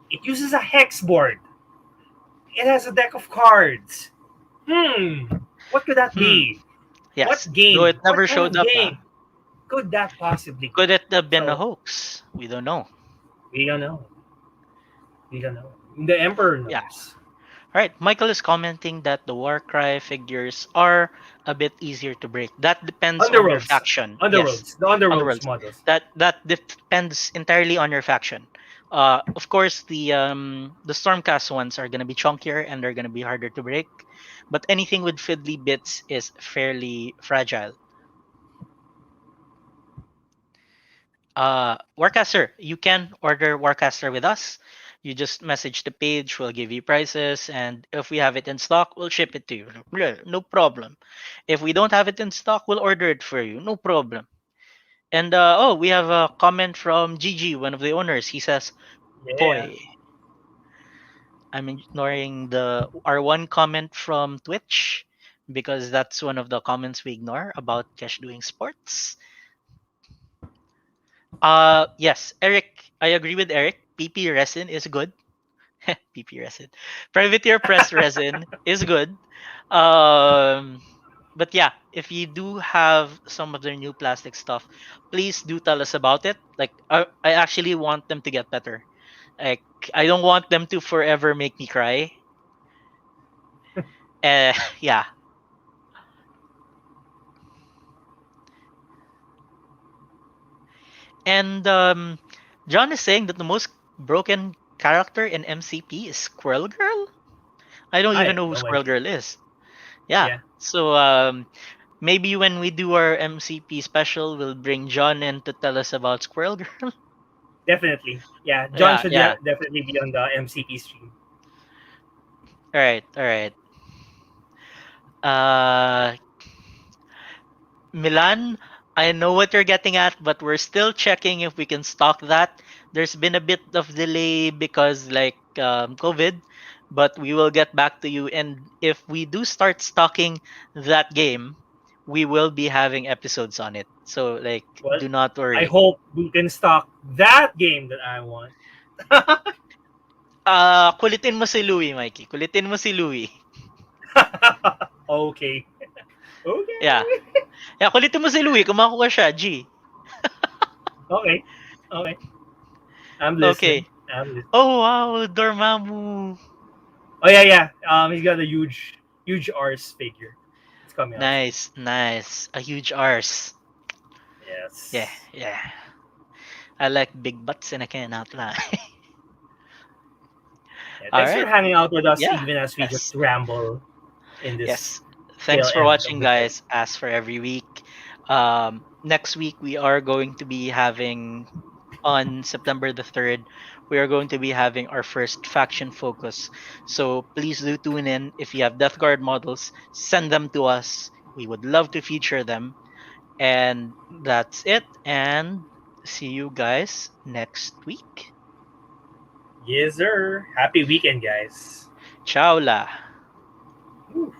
it uses a hex board. It has a deck of cards. What could that Hmm. be? Yes. What Though game? it What never kind showed of up. game could that possibly be? Could it have been a So hoax? We don't know. we don't know. We don't know. The Emperor Yeah. knows. All right. Michael is commenting that the Warcry figures are a bit easier to break. That depends on your Underworlds, faction. Yes. Underworlds, the Underworlds Underworlds. models. That depends entirely on your faction. Of course, the Stormcast ones are gonna be chunkier and they're gonna be harder to break, but anything with fiddly bits is fairly fragile. Warcaster, you can order Warcaster with us. You just message the page, we'll give you prices, and if we have it in stock, we'll ship it to you. No problem. If we don't have it in stock, we'll order it for you. No problem. And oh, we have a comment from Gigi, one of the owners. He says, Yeah, "Poi." I'm ignoring the our one comment from Twitch because that's one of the comments we ignore about Kesh doing sports. Yes, Eric, I agree with Eric. PP resin is good. PP resin. Privateer press resin is good. Um but yeah, if you do have some of their new plastic stuff, please do tell us about it. Like I actually want them to get better. Like I don't want them to forever make me cry. Yeah. And John is saying that the most broken character in MCP is Squirrel Girl. I don't I even have know who no Squirrel idea. Girl is. Yeah. Yeah, So maybe when we do our MCP special, we'll bring John in to tell us about Squirrel Girl. definitely. Yeah, John Yeah, should yeah. definitely be on the MCP stream. All right, all right. Uh, Milan, I know what you're getting at, but we're still checking if we can stock that. There's been a bit of delay because like COVID, but we will get back to you. And if we do start stocking that game, we will be having episodes on it. So like, Well, do not I worry. hope we can stock that game that I want. Kulitin mo si Louie, Mikey. Kulitin mo si Louie. Okay. Yeah. Okay. Yeah, kulitin mo si Louie. Kumakuha siya, G. Okay. Okay. I'm listening. Okay. I'm listening. Oh, wow. Dormammu. Oh yeah, yeah. He's got a huge Rs figure. It's coming out soon. Nice, nice. A huge arse. Yeah, Yes. yeah. I like big butts and I cannot lie. Yeah, All thanks for right. hanging out with us, Yeah. even as we just Yes. ramble in this Yes. tail Thanks for end of watching, the show. guys. As for every week, next week we are going to be having on September the 3rd, we are going to be having our first faction focus. So please do tune in. If you have Death Guard models, send them to us. We would love to feature them. And that's it. And see you guys next week. Yes, sir. Happy weekend, guys. Ciao la. Woo.